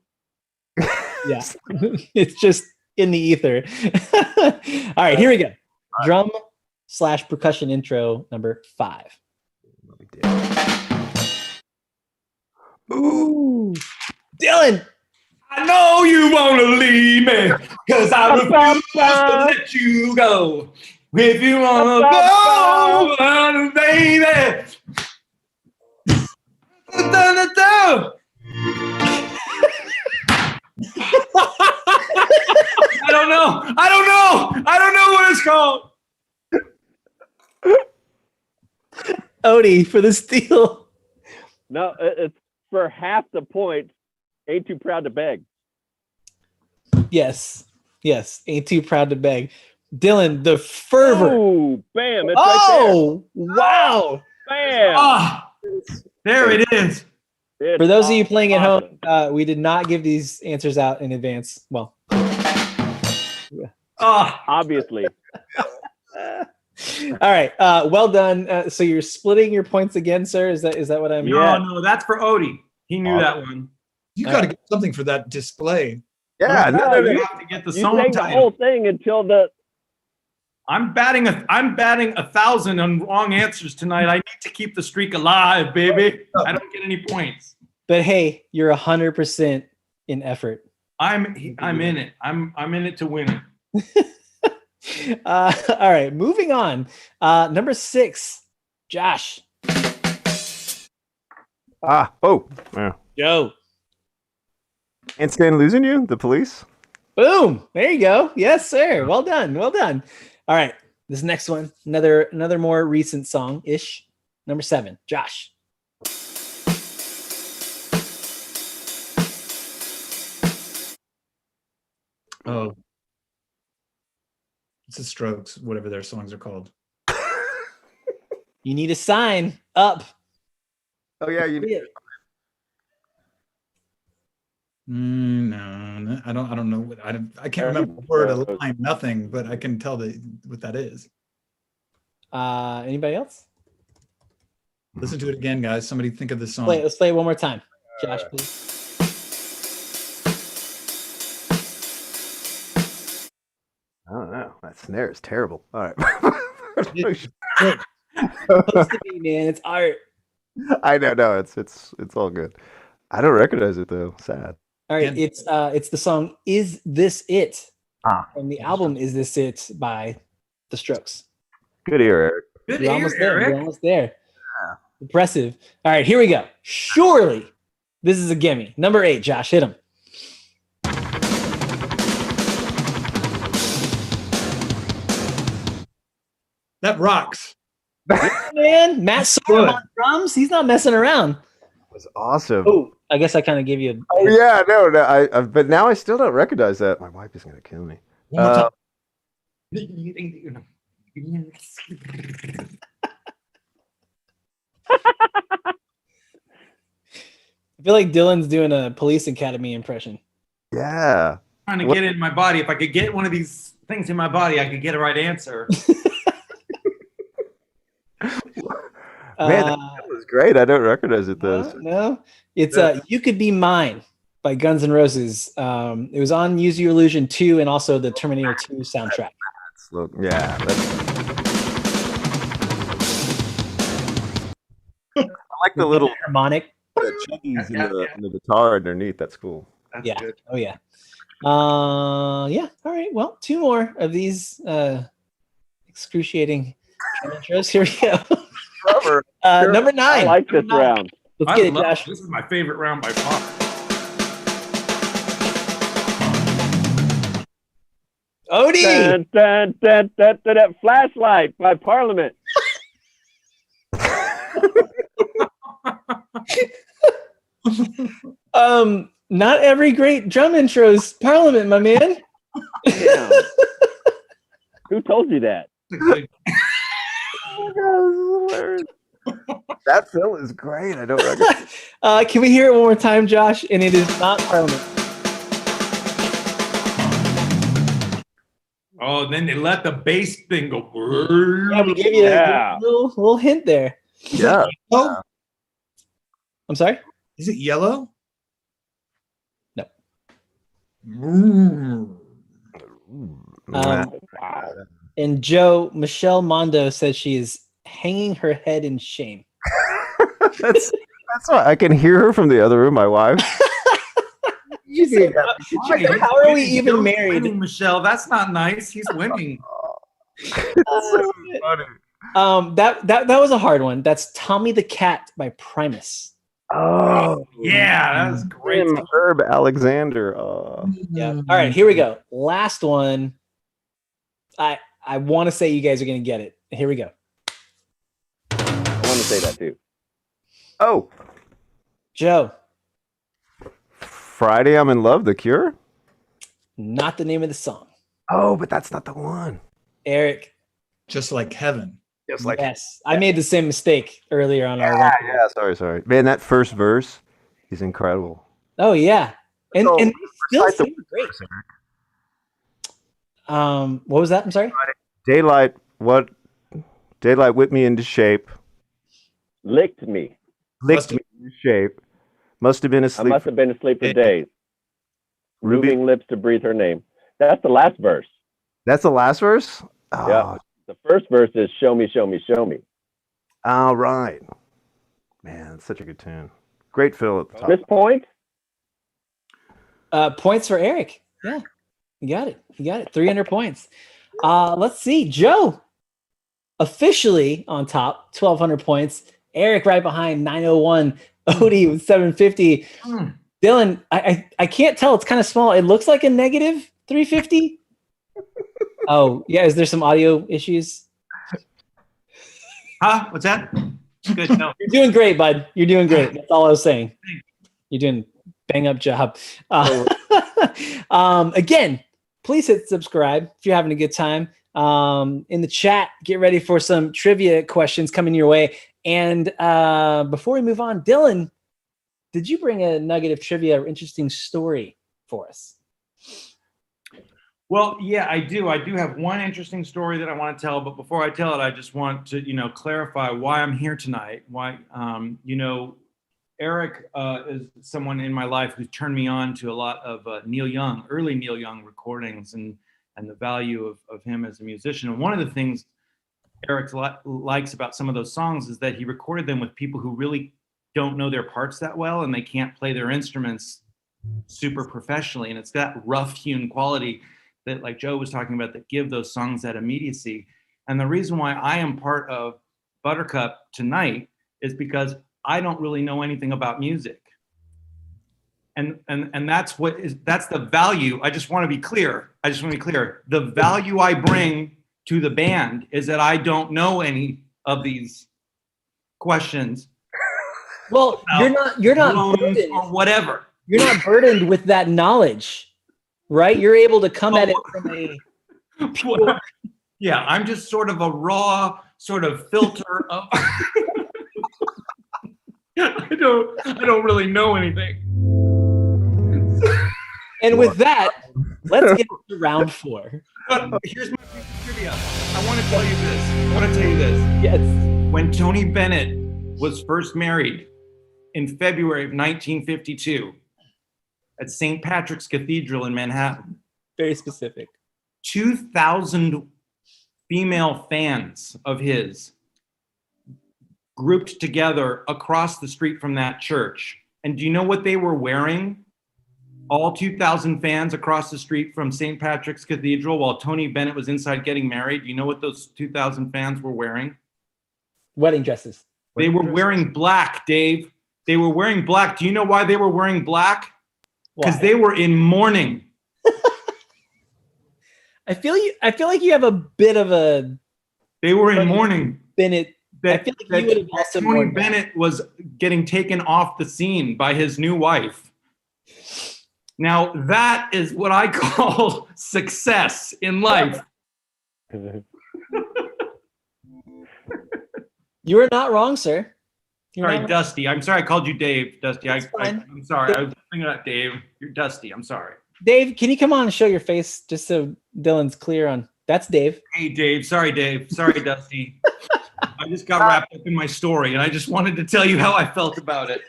Yeah, it's just in the ether. All right, here we go. Drum / percussion intro number 5. Ooh, Dylan. I know you want to leave me, because I refuse to let you go. If you want to go, baby. I don't know what it's called. Odie for the steal. No, it's for half the points. Ain't too proud to beg. Yes. Ain't too proud to beg. Dylan, the fervor. Oh, bam! It's right there. Wow! Bam! Ah, there it is. For those of you playing at home, we did not give these answers out in advance. Well, obviously. All right. Well done. So you're splitting your points again, sir. Is that what I'm? No, that's for Odie. He knew that one. You got to get something for that display. Yeah, you have to get the song title. The whole thing until the. I'm batting 1,000 on wrong answers tonight. I need to keep the streak alive, baby. I don't get any points. But hey, you're 100% in effort. I'm in it. I'm in it to win it. All right, moving on. Number 6, Josh. Yeah. Joe. Can't stand losing you, the Police. Boom. There you go. Yes, sir. Well done. All right. This next one, another more recent song-ish. Number 7, Josh. Oh. It's the Strokes, whatever their songs are called. You need a sign up. Oh yeah, you need. No, I don't know. I can't remember the word, a line, nothing, but I can tell what that is. Anybody else? Listen to it again, guys. Somebody think of this song. Let's play it one more time. Josh, please. I don't know. That snare is terrible. All right. It's supposed to be, man. It's art. I know. No, it's all good. I don't recognize it though. Sad. All right, it's the song "Is This It?" from the album "Is This It" by The Strokes. Good ear, Eric. Good You're ear, almost there. Eric. You're almost there. Yeah. Impressive. All right, here we go. Surely this is a gimme. Number 8, Josh, hit him. That rocks. Man, Matt Sorum on drums. He's not messing around. That was awesome. Oh, I guess I kind of gave you a. Oh yeah, no, I but now I still don't recognize that. My wife is gonna kill me. One more time. I feel like Dylan's doing a Police Academy impression. Yeah. Trying to get it in my body. If I could get one of these things in my body, I could get a right answer. Man, that was great. I don't recognize it though. No, it's "You Could Be Mine" by Guns N' Roses. It was on Use Your Illusion 2 and also the Terminator 2 soundtrack. Yeah. I like the little harmonic. The cheese in the guitar underneath. That's cool. That's yeah. Good. Oh yeah. Yeah. All right. Well, 2 more of these excruciating intros. Here we go. Number 9. I like this round. Let's get it, Josh. This is my favorite round by far. Odie. That Flashlight by Parliament. Not every great drum intro's Parliament, my man. Damn. Who told you that? That fill is great. I don't recognize. Can we hear it one more time, Josh? And it is not Parliament. Oh, then they let the bass thing go. Yeah, we gave you a little hint there. Yeah. Oh, I'm sorry? is it yellow? No. Wow. And Joe, Michelle Mondo says she is hanging her head in shame. That's why I can hear her from the other room. My wife. How are we even married? Winning, Michelle, that's not nice. He's winning. So funny. That was a hard one. That's Tommy the Cat by Primus. Oh yeah, that was great. Herb Alexander. Yeah. All right, here we go. Last one. I want to say you guys are going to get it. Here we go. I want to say that too. Oh, Joe. Friday I'm in Love, The Cure? Not the name of the song. Oh, but that's not the one. Eric. Just Like Heaven. Just like yes. I made the same mistake earlier on our record. Yeah, sorry. Man, that first verse is incredible. Oh yeah. And they still sing great. What was that? I'm sorry? Daylight whipped me into shape. Licked me into shape. Must have been asleep. I must have been asleep for days. Moving lips to breathe her name. That's the last verse. That's the last verse? Oh. Yeah. The first verse is show me, show me, show me. All right. Man, it's such a good tune. Great fill at the top. This point? Points for Eric. Yeah. You got it. 300 points. Let's see. Joe officially on top, 1,200 points. Eric right behind, 901. Odie with 750. Dylan, I can't tell. It's kind of small. It looks like a negative 350. Oh, yeah. Is there some audio issues? Huh? What's that? Good. No. You're doing great, bud. You're doing great. That's all I was saying. You're doing a bang up job. Again, please hit subscribe if you're having a good time. In the chat, get ready for some trivia questions coming your way. And before we move on, Dylan, did you bring a nugget of trivia or interesting story for us? Well, yeah, I do. I do have one interesting story that I want to tell, but before I tell it, I just want to, clarify why I'm here tonight. Why, Eric is someone in my life who's turned me on to a lot of early Neil Young recordings and the value of him as a musician. And one of the things Eric likes about some of those songs is that he recorded them with people who really don't know their parts that well, and they can't play their instruments super professionally. And it's that rough-hewn quality that, like Joe was talking about, that give those songs that immediacy. And the reason why I am part of Buttercup tonight is because I don't really know anything about music. And that's the value. I just want to be clear. The value I bring to the band is that I don't know any of these questions. Well, you're not burdened, or whatever. You're not burdened with that knowledge, right? You're able to come at it from a pure... Yeah, I'm just sort of a raw sort of filter of I don't really know anything. And with that, let's get to round 4. Here's my trivia. I want to tell you this. Yes. When Tony Bennett was first married in February of 1952 at St. Patrick's Cathedral in Manhattan. Very specific. 2,000 female fans of his grouped together across the street from that church. And do you know what they were wearing? All 2,000 fans across the street from St. Patrick's Cathedral while Tony Bennett was inside getting married. Do you know what those 2,000 fans were wearing? Wedding dresses. They were wearing black, Dave. They were wearing black. Do you know why they were wearing black? Because they were in mourning. I feel like you have a bit of a... They were in mourning. Bennett. I feel like you would have also Tony Bennett was getting taken off the scene by his new wife. Now, that is what I call success in life. You are not wrong, sir. Sorry, Dusty. I'm sorry I called you Dave, Dusty. I'm sorry. I was thinking about Dave. You're Dusty. I'm sorry. Dave, can you come on and show your face just so Dylan's clear on... That's Dave. Hey, Dave. Sorry, Dave. Sorry, Dusty. I just got wrapped up in my story, and I just wanted to tell you how I felt about it.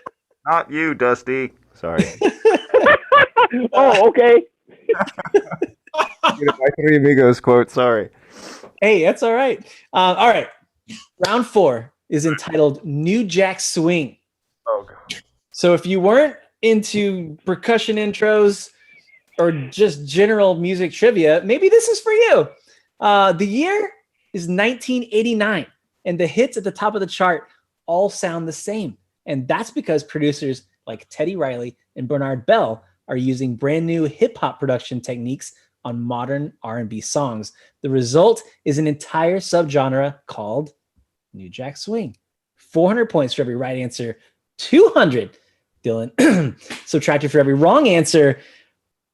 Not you, Dusty. Sorry. Oh, okay. My Three Amigos quote. Sorry. Hey, that's all right. All right. Round 4 is entitled New Jack Swing. Oh, God. So if you weren't into percussion intros or just general music trivia, maybe this is for you. The year is 1989, and the hits at the top of the chart all sound the same. And that's because producers like Teddy Riley and Bernard Bell are using brand new hip-hop production techniques on modern R&B songs. The result is an entire subgenre called New Jack Swing. 400 points for every right answer. 200, Dylan. Subtracted for every wrong answer.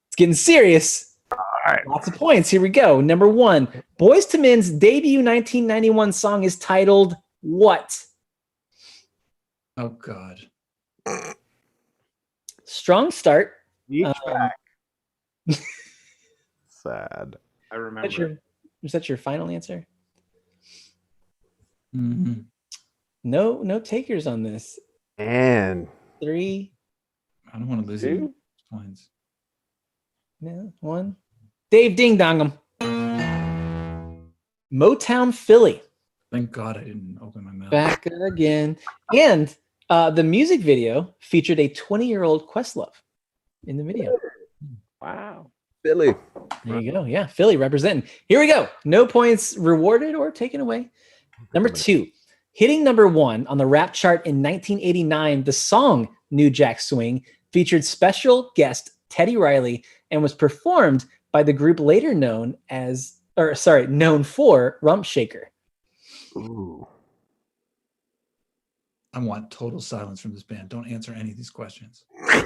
It's getting serious. All right. Lots of points. Here we go. Number 1. Boyz II Men's debut 1991 song is titled what? Oh, God. Strong start. Sad. I remember. Is that your final answer? Mm-hmm. No takers on this. And 3. I don't want to lose any points. No, 1. Dave Ding Dong 'em. Motown Philly. Thank God I didn't open my mouth. Back again. And the music video featured a 20-year-old Questlove in the video. Wow. Billy. There you go. Yeah, Philly representing. Here we go. No points rewarded or taken away. Number 2. Hitting number 1 on the rap chart in 1989, the song New Jack Swing featured special guest Teddy Riley and was performed by the group later known for Rump Shaker. Ooh. I want total silence from this band. Don't answer any of these questions. I'm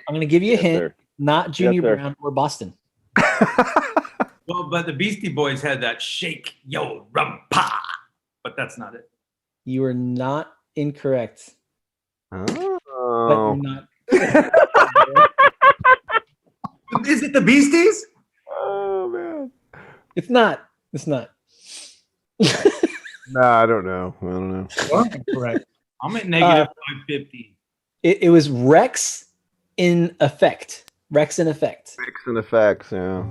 going to give you a hint. Sir. Not Junior Yes, Brown or Boston. Well, but the Beastie Boys had that shake yo rumpa, but that's not it. You are not incorrect. Oh. But you're not. Is it the Beasties? Oh, man. It's not. It's not. No, I don't know. Correct. I'm at negative 550. It was Rex in Effect. Rex in Effect. Mix and effects, yeah.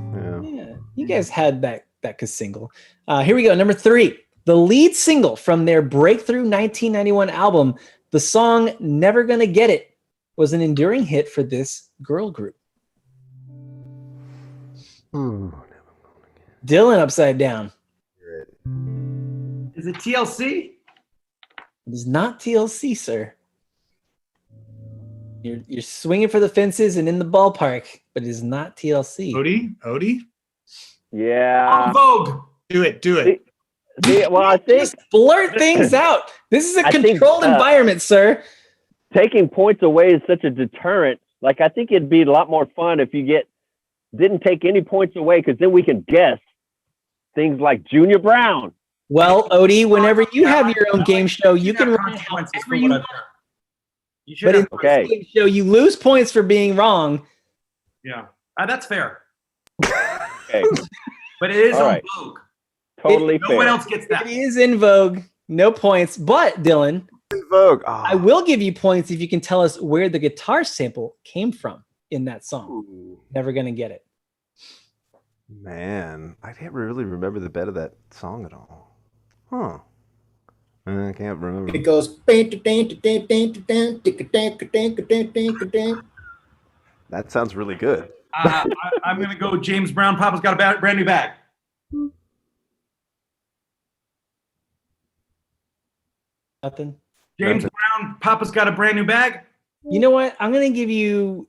Yeah, you guys had that single. Here we go. Number 3. The lead single from their breakthrough 1991 album, the song Never Gonna Get It, was an enduring hit for this girl group. Ooh. Dylan upside down. Is it TLC? It is not TLC, sir. You're swinging for the fences and in the ballpark, but it is not TLC. Odie? Yeah. Vogue. Do it. Well, I think just blurt things out. This is a controlled environment, sir. Taking points away is such a deterrent. Like, I think it'd be a lot more fun if you didn't take any points away, because then we can guess things like Junior Brown. Well, Odie, whenever you have your own game show, you can run however you want. But in this game show, you lose points for being wrong. Yeah, that's fair. Okay. But it is All on right. Vogue. Totally fair. No one else gets that. It is in Vogue. No points. But, Dylan, In Vogue. Oh. I will give you points if you can tell us where the guitar sample came from in that song. Ooh. Never going to get it. Man, I can't really remember the bed of that song at all. Huh. I can't remember. It goes. That sounds really good. I'm going to go James Brown. Papa's got a brand new bag. Nothing. James Brown. Papa's got a brand new bag. You know what? I'm going to give you,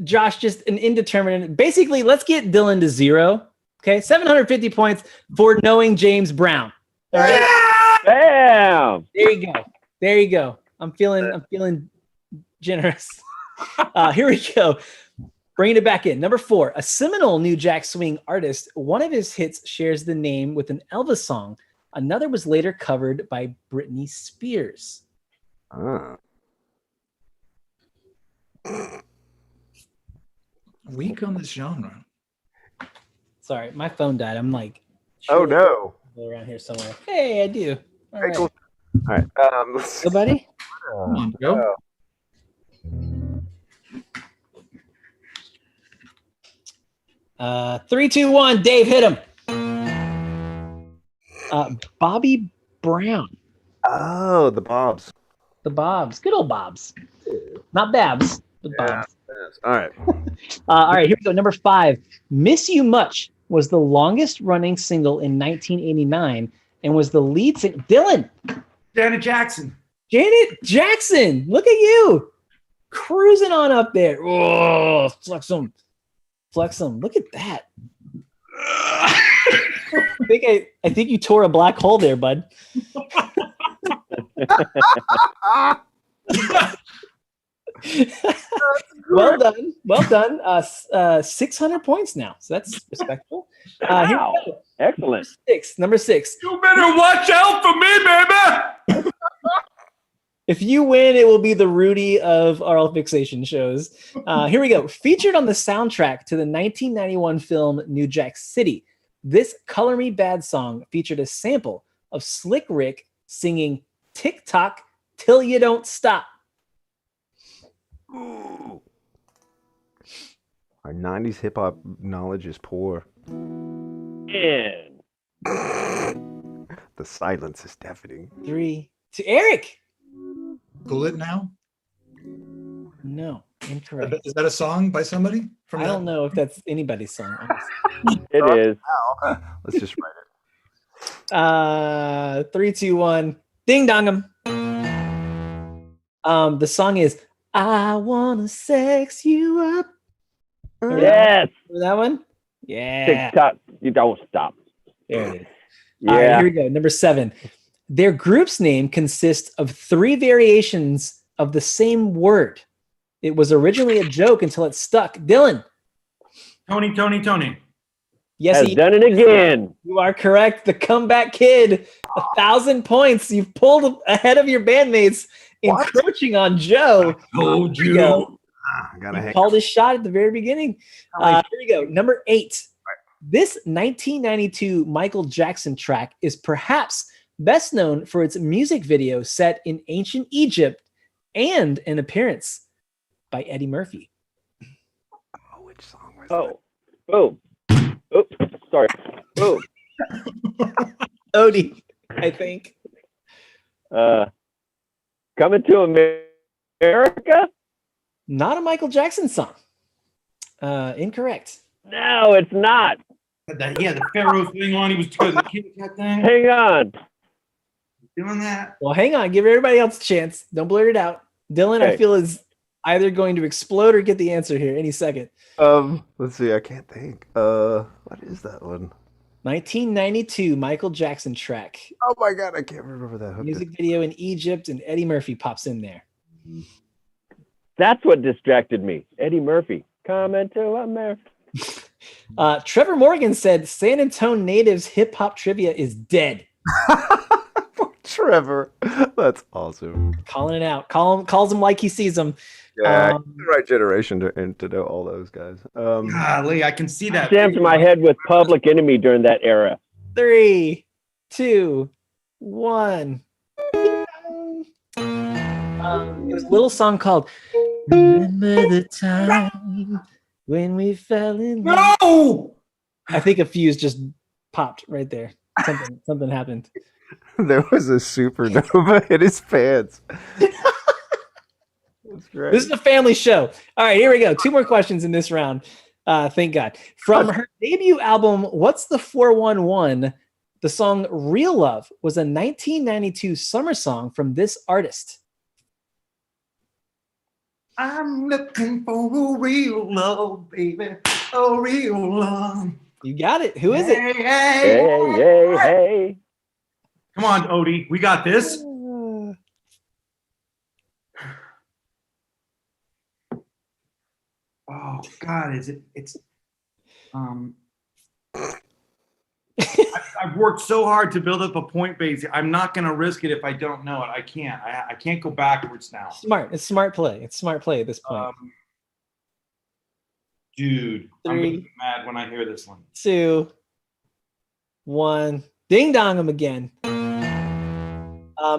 Josh, just an indeterminate. Basically, let's get Dylan to 0. Okay, 750 points for knowing James Brown. All right. Bam! There you go. I'm feeling generous. Here we go. Bringing it back in. Number 4, a seminal New Jack Swing artist. One of his hits shares the name with an Elvis song. Another was later covered by Britney Spears. Weak on this genre. Sorry, my phone died. I'm like, Oh no! around here somewhere. Hey, I do. All right. Cool. All right. Let's Go, buddy. Come on, Joe. 3, 2, 1. Dave, hit him. Bobby Brown. Oh, the Bobs. The Bobs. Good old Bobs. Not Babs, but Bobs. All right. All right, here we go. Number 5. Miss You Much was the longest running single in 1989 and was the lead singer. Dylan. Janet Jackson. Janet Jackson. Look at you. Cruising on up there. Oh, flex them. Look at that. I think you tore a black hole there, bud. Well done. 600 points now, so that's respectable. Wow. Excellent. Number 6. You better watch out for me, baby. If you win, it will be the Rudy of Aural Fixation shows. Here we go. Featured on the soundtrack to the 1991 film New Jack City, this Color Me Bad song featured a sample of Slick Rick singing Tick Tock Till You Don't Stop. Ooh. Our 90s hip hop knowledge is poor. Man. The silence is deafening. 3, 2, Eric. Bullet now? No, incorrect. Is that a song by somebody? I don't know if that's anybody's song. Honestly. It is. Let's just write it. 3, 2, 1. Ding dong 'em. The song is I Wanna Sex You Up. Yes. Remember that one? Yeah. Tick tock. You don't stop. There it is. Yeah. All right, here we go. Number 7. Their group's name consists of 3 variations of the same word. It was originally a joke until it stuck. Dylan. Tony. Yes, Has done it again. You are correct. The Comeback Kid. 1,000 points. You've pulled ahead of your bandmates, encroaching on Joe. Told you. Called his shot at the very beginning. Here we go. Number 8. This 1992 Michael Jackson track is perhaps best known for its music video set in ancient Egypt and an appearance by Eddie Murphy. Oh, which song was that? Boom. Oops, sorry. Boom. Odie, I think. Coming to America? Not a Michael Jackson song. Incorrect. No, it's not. He had the Pharaoh thing on. He was doing the Kit Kat thing. Hang on. Doing that. Well, hang on. Give everybody else a chance. Don't blurt it out. Dylan, Okay. I feel is either going to explode or get the answer here any second. Let's see. I can't think. What is that one? 1992 Michael Jackson track. Oh my God, I can't remember that. Music video in Egypt, and Eddie Murphy pops in there. That's what distracted me. Eddie Murphy. Coming to America. Trevor Morgan said San Antonio natives hip hop trivia is dead. Trevor, that's awesome. Calling it out. Calls him like he sees them. Yeah, the right generation to know all those guys. Golly, I can see that. Jammed my head with Public Enemy during that era. 3, 2, 1. It was a little song called "Remember the Time When We Fell in Love." No! I think a fuse just popped right there. Something happened. There was a supernova in his pants. That's great. This is a family show. All right, here we go. 2 more questions in this round. Thank God. From her debut album, What's the 411? The song Real Love was a 1992 summer song from this artist. I'm looking for a real love, baby. A real love. You got it. Who is it? Hey. Come on, Odie. We got this. Oh God, it's I've worked so hard to build up a point base. I'm not gonna risk it if I don't know it. I can't. I can't go backwards now. Smart. It's smart play. It's smart play at this point. Dude, 3, I'm gonna be mad when I hear this one. 2, 1. Ding dong him again.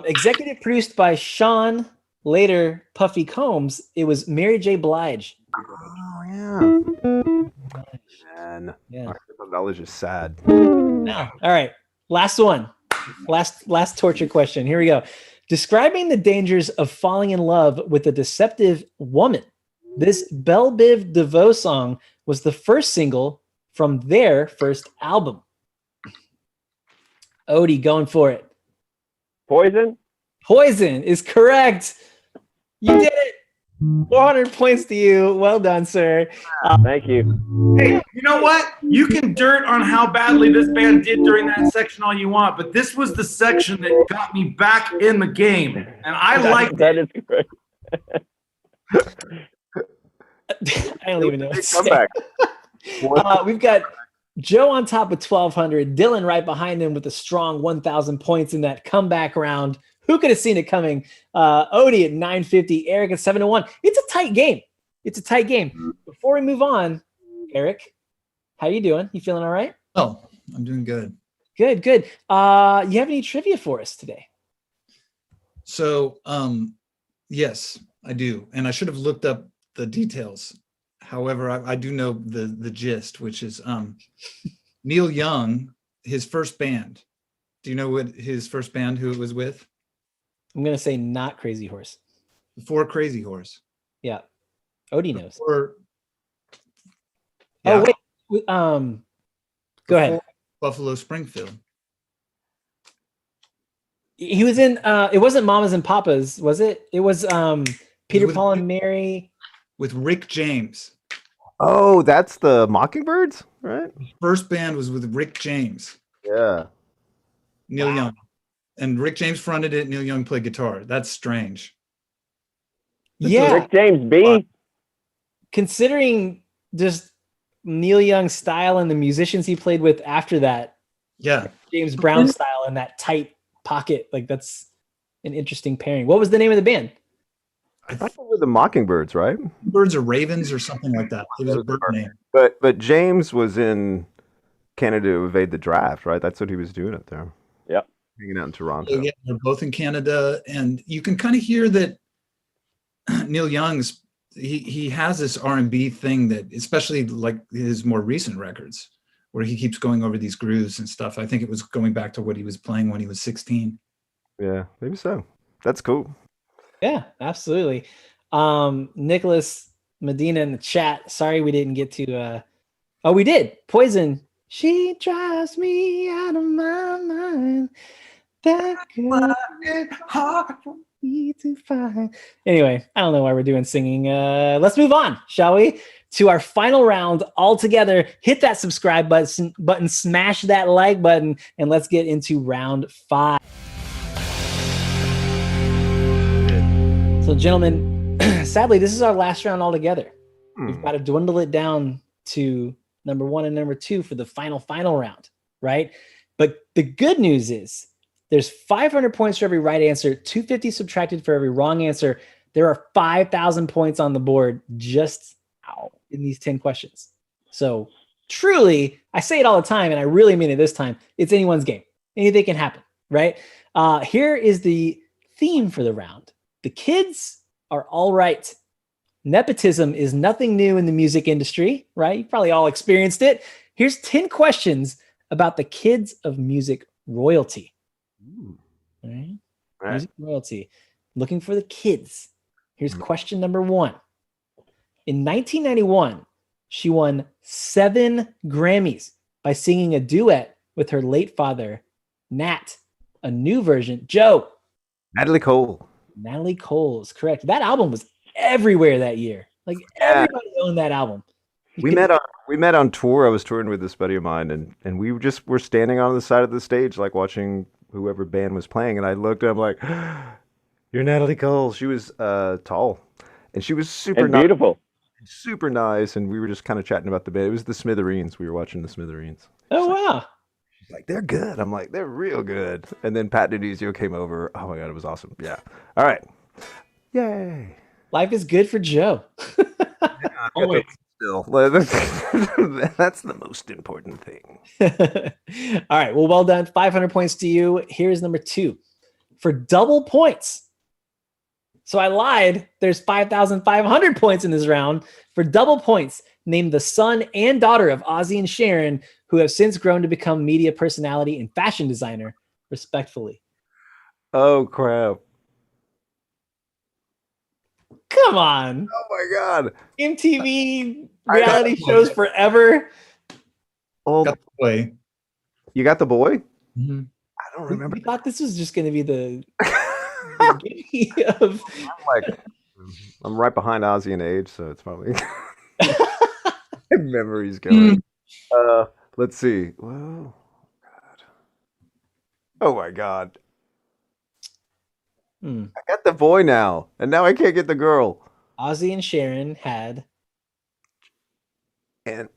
Executive produced by Sean, later Puffy Combs. It was Mary J. Blige. Oh yeah. Man, Yeah. my knowledge is sad. No. All right. Last one. Last torture question. Here we go. Describing the dangers of falling in love with a deceptive woman. This Belle Biv DeVoe song was the first single from their first album. Odie, going for it. Poison? Poison is correct. You did it. 400 points to you. Well done, sir. Thank you. Hey, you know what? You can dirt on how badly this band did during that section all you want, but this was the section that got me back in the game, and I like that. Is great. I don't even know. Come back. We've got Joe on top with 1,200, Dylan right behind him with a strong 1,000 points in that comeback round. Who could have seen it coming? Odie at 950, Eric at 701. It's a tight game. Before we move on, Eric, how you doing? You feeling all right? Oh, I'm doing good. Good. You have any trivia for us today? So, yes, I do. And I should have looked up the details. However, I do know the gist, which is Neil Young, his first band. Do you know what his first band, who it was with? I'm going to say not Crazy Horse. Before Crazy Horse. Yeah. Odie knows. Yeah. Oh, wait. Go ahead. Buffalo Springfield. He was in, it wasn't Mamas and Papas, was it? It was Peter, Paul, and Mary. With Rick James. Oh, that's the Mockingbirds, right? First band was with Rick James. Yeah. Neil Young. And Rick James fronted it. Neil Young played guitar. That's strange. Yeah. Rick James B. Considering just Neil Young's style and the musicians he played with after that. Yeah. James Brown style and that tight pocket. Like, that's an interesting pairing. What was the name of the band? I thought they were the Mockingbirds, right? Birds or Ravens or something like that. It was a bird name. But James was in Canada to evade the draft, right? That's what he was doing up there. Yep. Hanging out in Toronto. So, yeah, they're both in Canada. And you can kind of hear that Neil Young's, he has this R&B thing that, especially like his more recent records, where he keeps going over these grooves and stuff. I think it was going back to what he was playing when he was 16. Yeah, maybe so. That's cool. Yeah, absolutely. Nicholas Medina in the chat. Sorry we didn't get to. Oh, we did. Poison She drives me out of my mind. That girl hard for me to find. Anyway, I don't know why we're doing singing. Let's move on, shall we? To our final round all together. Hit that subscribe button, smash that like button, and let's get into round 5. So, gentlemen, sadly, this is our last round altogether. We've got to dwindle it down to number 1 and number 2 for the final round, right? But the good news is there's 500 points for every right answer, 250 subtracted for every wrong answer. There are 5,000 points on the board just in these 10 questions. So truly, I say it all the time, and I really mean it this time, it's anyone's game. Anything can happen, right? Here is the theme for the round. The kids are all right. Nepotism is nothing new in the music industry, right? You probably all experienced it. Here's 10 questions about the kids of music royalty. All right? Music royalty. Looking for the kids. Here's question number 1. In 1991, she won 7 Grammys by singing a duet with her late father, Nat, a new version. Joe. Natalie Cole. Natalie Cole is correct. That album was everywhere that year. Like everybody owned that album. We met on tour. I was touring with this buddy of mine, and we were standing on the side of the stage, like watching whoever band was playing. And I looked, and I'm like, "You're Natalie Cole." She was tall, and she was super beautiful, super nice. And we were just kind of chatting about the band. It was the Smithereens. We were watching the Smithereens. Oh wow! She's like, "They're good." I'm like, "They're real good." And then Pat Denizio came over. Oh my god, it was awesome. Yeah. All right. Yay. Life is good for Joe. Always. Still, that's the most important thing. All right. Well done. 500 points to you. Here's number 2. For double points. So I lied. There's 5,500 points in this round. For double points, name the son and daughter of Ozzy and Sharon, who have since grown to become media personality and fashion designer, respectfully. Oh, crap. Come on. Oh my god. MTV reality shows forever. Oh, got the boy. You got the boy? Mm-hmm. I don't remember. We thought this was just going to be the of... I'm right behind Ozzy in age, so it's probably memories going. Let's see. Whoa. God. Oh my god. I got the boy now, and now I can't get the girl. Ozzy and Sharon had. And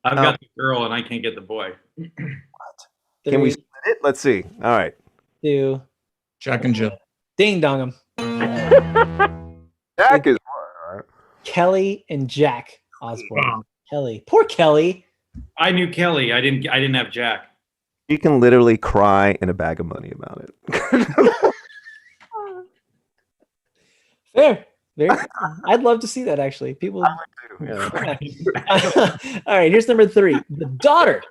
I've got the girl, and I can't get the boy. What? Can we split it? Let's see. All right. 2. Jack and Jill. Ding dong 'em. Jack is Kelly and Jack Osbourne. Kelly. Poor Kelly. I knew Kelly. I didn't have Jack. You can literally cry in a bag of money about it. Fair. I'd love to see that, actually. People. Yeah. All right, here's number 3. The daughter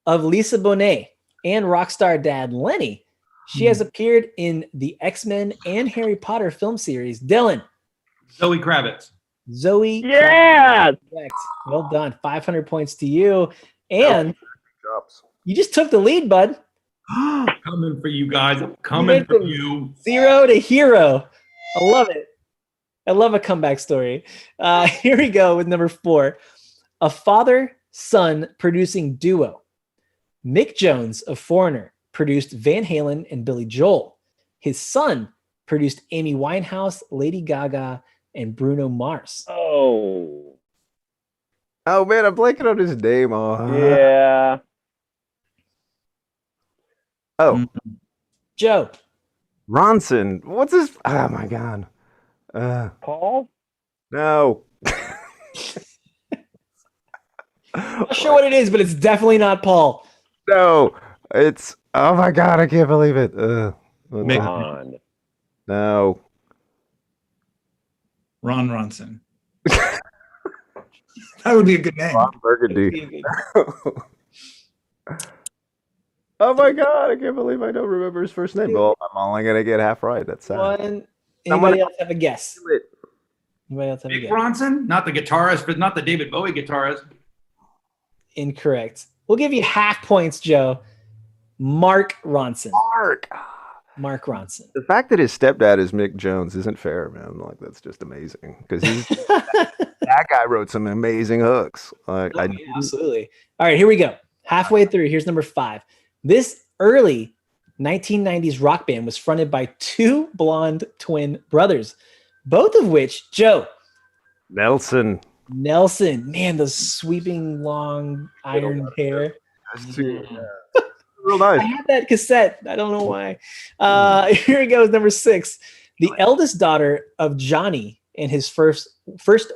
of Lisa Bonet and rock star dad Lenny. She has appeared in the X-Men and Harry Potter film series. Dylan. Zoe Kravitz. Zoe. Yes. Kravitz. Well done. 500 points to you. And you just took the lead, bud. Coming for you guys. I'm coming for you. 0 to hero. I love it. I love a comeback story. Here we go with number 4. A father-son producing duo. Mick Jones of Foreigner produced Van Halen and Billy Joel. His son produced Amy Winehouse, Lady Gaga, and Bruno Mars. Oh man, I'm blanking on his name. Yeah. Oh. Joe. Ronson. What's his? Oh my god. Paul? No. Not sure what it is, but it's definitely not Paul. No. It's. Oh my god, I can't believe it. Ron. No. Ron Ronson. That would be a good name. Ron Burgundy. Oh my god, I can't believe I don't remember his first name. Well, I'm only gonna get half right. That's sad. Anybody else have a guess? Anybody else have a Mick guess? Ronson? Not the guitarist, but not the David Bowie guitarist. Incorrect. We'll give you half points, Joe. Mark Ronson. Mark Ronson. The fact that his stepdad is Mick Jones isn't fair, man. Like, that's just amazing because that guy wrote some amazing hooks. Absolutely. All right, here we go. Halfway through, here's number 5. This early 1990s rock band was fronted by 2 blonde twin brothers, both of which, Joe. Nelson. Man, those sweeping long iron hair. Real nice. I had that cassette. I don't know why. Here it goes, number 6. The eldest daughter of Johnny and his first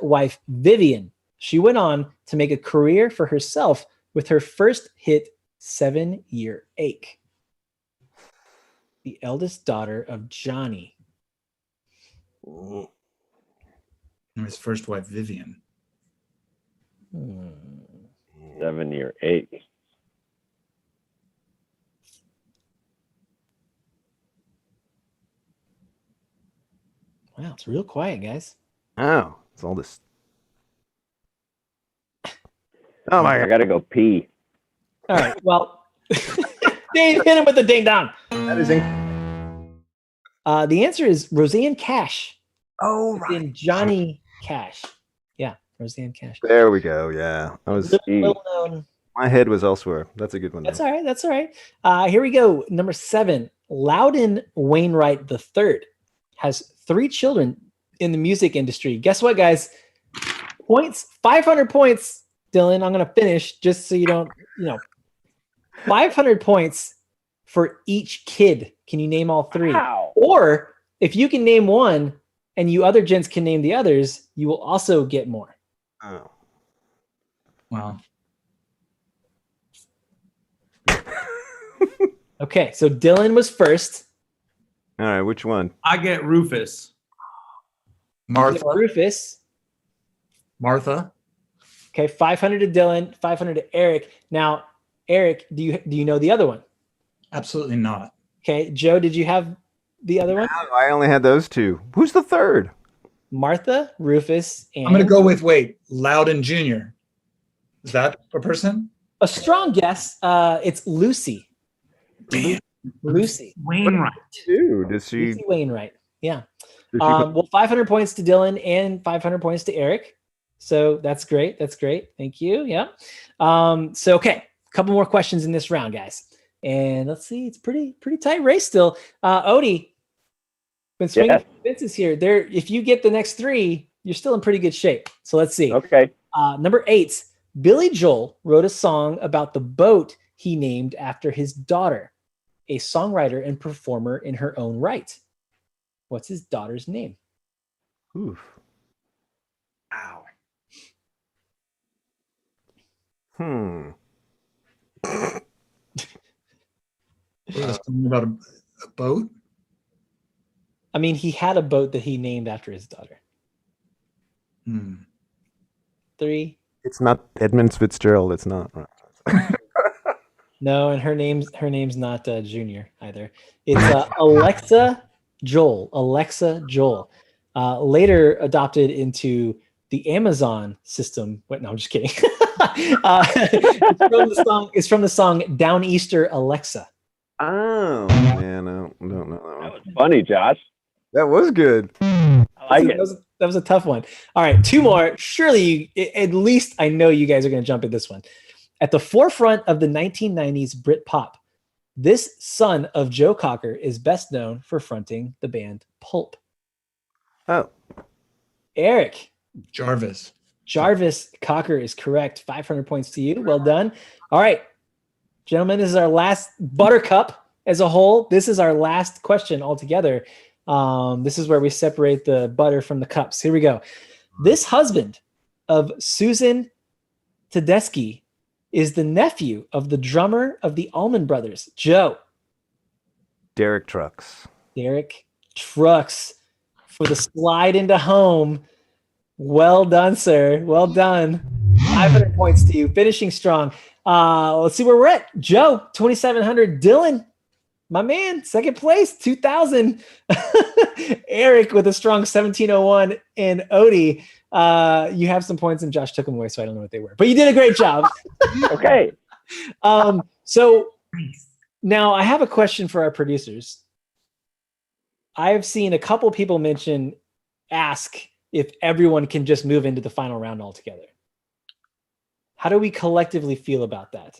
wife, Vivian. She went on to make a career for herself with her first hit, 7 Year Ache. The eldest daughter of Johnny. And his first wife, Vivian. 7 Year Ache. Wow, it's real quiet, guys. Oh, it's all this. Oh my God. I gotta go pee. All right, well, Dave, hit him with the ding dong. That is the answer is Roseanne Cash. Oh, right. Johnny Cash. Yeah, Roseanne Cash. There we go. Yeah. I was little known. My head was elsewhere. That's a good one. That's all right. That's all right. Here we go. Number 7. Loudon Wainwright III has 3 children in the music industry. Guess what, guys? Points, 500 points. Dylan, I'm going to finish just so you don't, 500 points for each kid. Can you name all 3? Wow. Or if you can name one and you other gents can name the others, you will also get more. Oh. Wow. Okay, so Dylan was first. All right, which one? I get Rufus. Martha. Rufus. Martha. Okay, 500 to Dylan, 500 to Eric. Now, Eric, do you know the other one? Absolutely not. Okay, Joe, did you have the other one? No, I only had those 2. Who's the third? Martha, Rufus, and I'm going to go with, Loudon Jr. Is that a person? a strong guess. It's Lucy. Damn. Lucy Wainwright. Dude, did she? Lucy Wainwright. Yeah. Did she Well, 500 points to Dylan and 500 points to Eric. So that's great. That's great. Thank you. Yeah. So, okay. A couple more questions in this round, guys. And let's see. It's pretty tight race still. Odie, been swinging fences here. There, if you get the next 3, you're still in pretty good shape. So let's see. Okay. Number 8, Billy Joel wrote a song about the boat he named after his daughter, a songwriter and performer in her own right. What's his daughter's name? Oof. Wow. Something about a boat? I mean, he had a boat that he named after his daughter. 3. It's not Edmund Fitzgerald. It's not. No, and her name's not Junior either. It's Alexa Joel. Alexa Joel. Later adopted into the Amazon system. Wait, no, I'm just kidding. It's from the song Down Easter Alexa. Oh man, I don't know. That was funny, Josh. That was good. I like it. That was a tough one. All right, 2 more. Surely, at least I know you guys are going to jump at this one. At the forefront of the 1990s Britpop, this son of Joe Cocker is best known for fronting the band Pulp. Oh. Eric. Jarvis Cocker is correct. 500 points to you. Well done. All right, gentlemen, this is our last Buttercup as a whole. This is our last question altogether. This is where we separate the butter from the cups. Here we go. This husband of Susan Tedeschi is the nephew of the drummer of the Allman Brothers. Joe. Derek Trucks. Derek Trucks for the slide into home. Well done, sir. Well done. 500 points to you. Finishing strong. Let's see where we're at. Joe, 2,700. Dylan, my man, second place, 2000. Eric with a strong 1701, and Odie, you have some points, and Josh took them away, so I don't know what they were. But you did a great job. Okay. So now I have a question for our producers. I've seen a couple people ask if everyone can just move into the final round altogether. How do we collectively feel about that?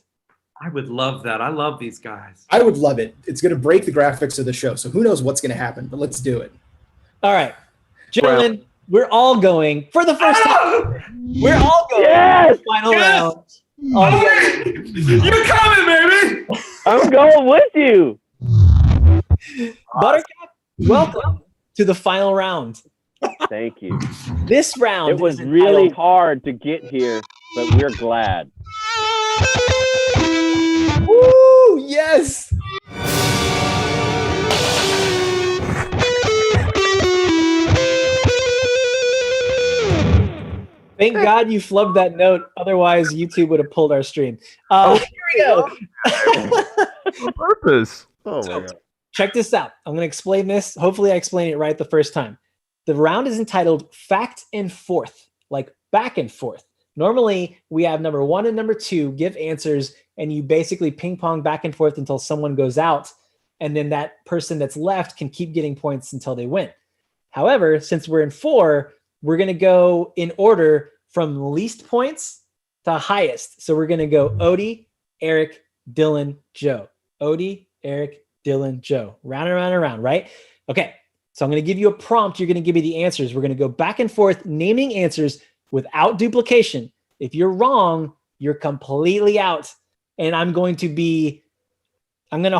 I would love that. I love these guys. I would love it. It's going to break the graphics of the show, so who knows what's going to happen, but let's do it. All right. Gentlemen, we're all going for the first time. We're all going to the final round. You're coming, baby. I'm going with you. Buttercup, welcome to the final round. Thank you. This round it was really hard to get here, but we're glad. Woo! Yes. Thank God you flubbed that note. Otherwise, YouTube would have pulled our stream. Here we go. On purpose. Oh my God. Check this out. I'm going to explain this. Hopefully, I explain it right the first time. The round is entitled Fact and Forth, like back and forth. Normally, we have number 1 and number 2 give answers, and you basically ping pong back and forth until someone goes out, and then that person that's left can keep getting points until they win. However, since we're in 4, we're going to go in order from least points to highest. So we're going to go Odie, Eric, Dylan, Joe. Odie, Eric, Dylan, Joe. Round and round and round, right? Okay. So I'm going to give you a prompt. You're going to give me the answers. We're going to go back and forth naming answers without duplication. If you're wrong, you're completely out. And I'm going to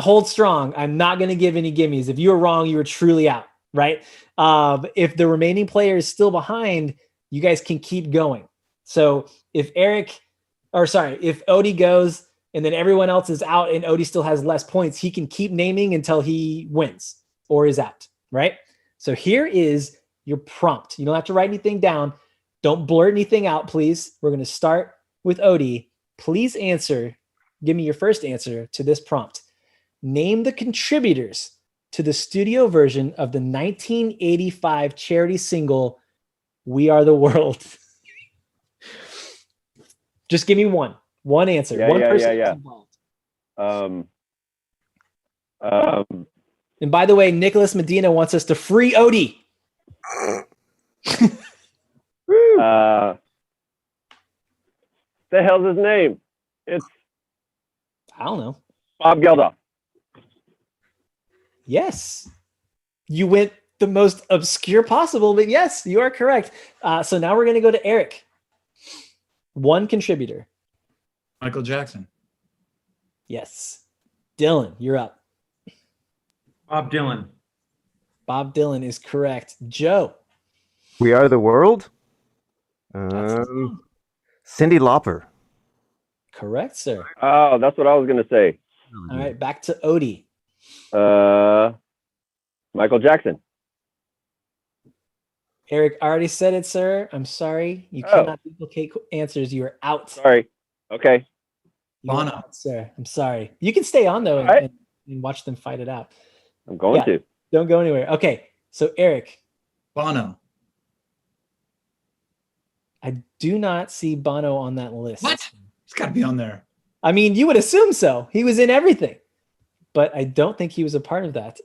hold strong. I'm not going to give any gimmies. If you're wrong, you are truly out, right? If the remaining player is still behind, you guys can keep going. So if Odie goes and then everyone else is out and Odie still has less points, he can keep naming until he wins or is out, right? So here is your prompt. You don't have to write anything down. Don't blurt anything out, please. We're going to start with Odie. Please give me your first answer to this prompt. Name the contributors to the studio version of the 1985 charity single, We Are the World. Just give me one answer. One person involved. And by the way, Nicholas Medina wants us to free Odie. The hell's his name? It's I don't know. Bob Geldof. Yes. You went the most obscure possible, but yes, you are correct. So now we're going to go to Eric. One contributor. Michael Jackson. Yes. Dylan, you're up. Bob Dylan. Bob Dylan is correct. Joe. We Are the World. Cyndi Lauper. Correct, sir. Oh, that's what I was going to say. All right, back to Odie. Michael Jackson. Eric already said it, sir. I'm sorry. You cannot duplicate answers. You are out. Sorry. Okay. Bono. Out, sir. I'm sorry. You can stay on, though, and watch them fight it out. I'm going to. Don't go anywhere. Okay, so Eric. Bono. I do not see Bono on that list. What? He's got to be on there. I mean, you would assume so. He was in everything, but I don't think he was a part of that.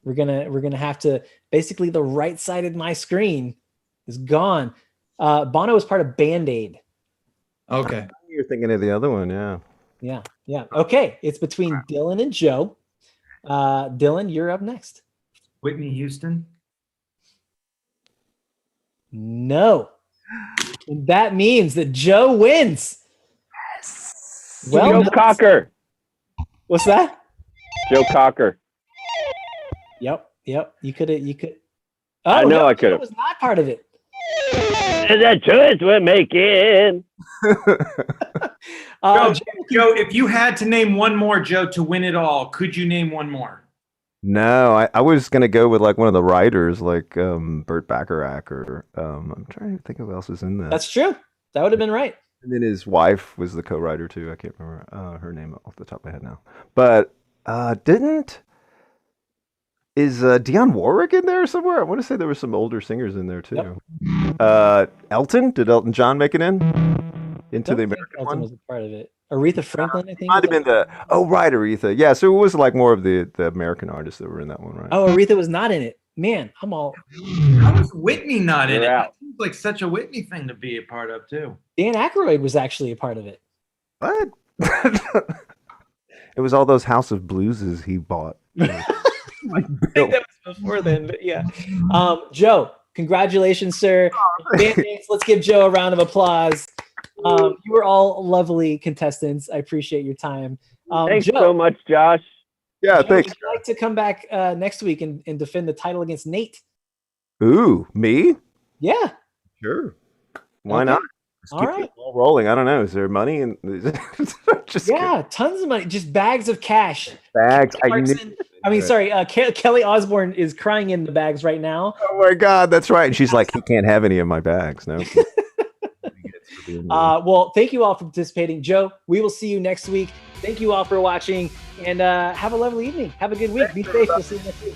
We're gonna have to basically the right side of my screen is gone. Bono was part of Band-Aid. Okay. You're thinking of the other one, yeah. Yeah. Okay, it's between Dylan and Joe. Dylan, you're up next. Whitney Houston. No. And that means that Joe wins. Yes. Joe Cocker. What's that? Joe Cocker. Yep. You could. Oh, I know I could have. Was not part of it. It's a choice we're making. Joe, if you had to name one more, Joe, to win it all, could you name one more? No, I was gonna go with like one of the writers, like Burt Bacharach, or I'm trying to think of who else is in that. That's true. That would have been right. And then his wife was the co-writer too. I can't remember her name off the top of my head now. But Is Dionne Warwick in there somewhere? I want to say there were some older singers in there too. Yep. Elton? Did Elton John make it in? Into the American Elton one? was a part of it. Aretha Franklin, I think. Might have been Aretha. Yeah, so it was like more of the American artists that were in that one, right? Oh, Aretha was not in it. Man, I'm all. How was Whitney not in it? That seems like such a Whitney thing to be a part of too. Dan Aykroyd was actually a part of it. What? It was all those House of Blueses he bought. I think that was before then, but yeah. Joe, congratulations, sir. Let's give Joe a round of applause. You were all lovely contestants. I appreciate your time. Thanks Joe, so much, Josh. Yeah, Joe, thanks. would you like to come back next week and defend the title against Nate? Ooh, me? Yeah. Sure. Why not? Just keep it all rolling. I don't know. Is there money? And just tons of money. Just bags of cash. Bags. Kelly Osbourne is crying in the bags right now. Oh my God, that's right. And she's like, he can't have any of my bags. No. Well, thank you all for participating. Joe, we will see you next week. Thank you all for watching, and have a lovely evening. Have a good week. Be safe. We'll see you next week.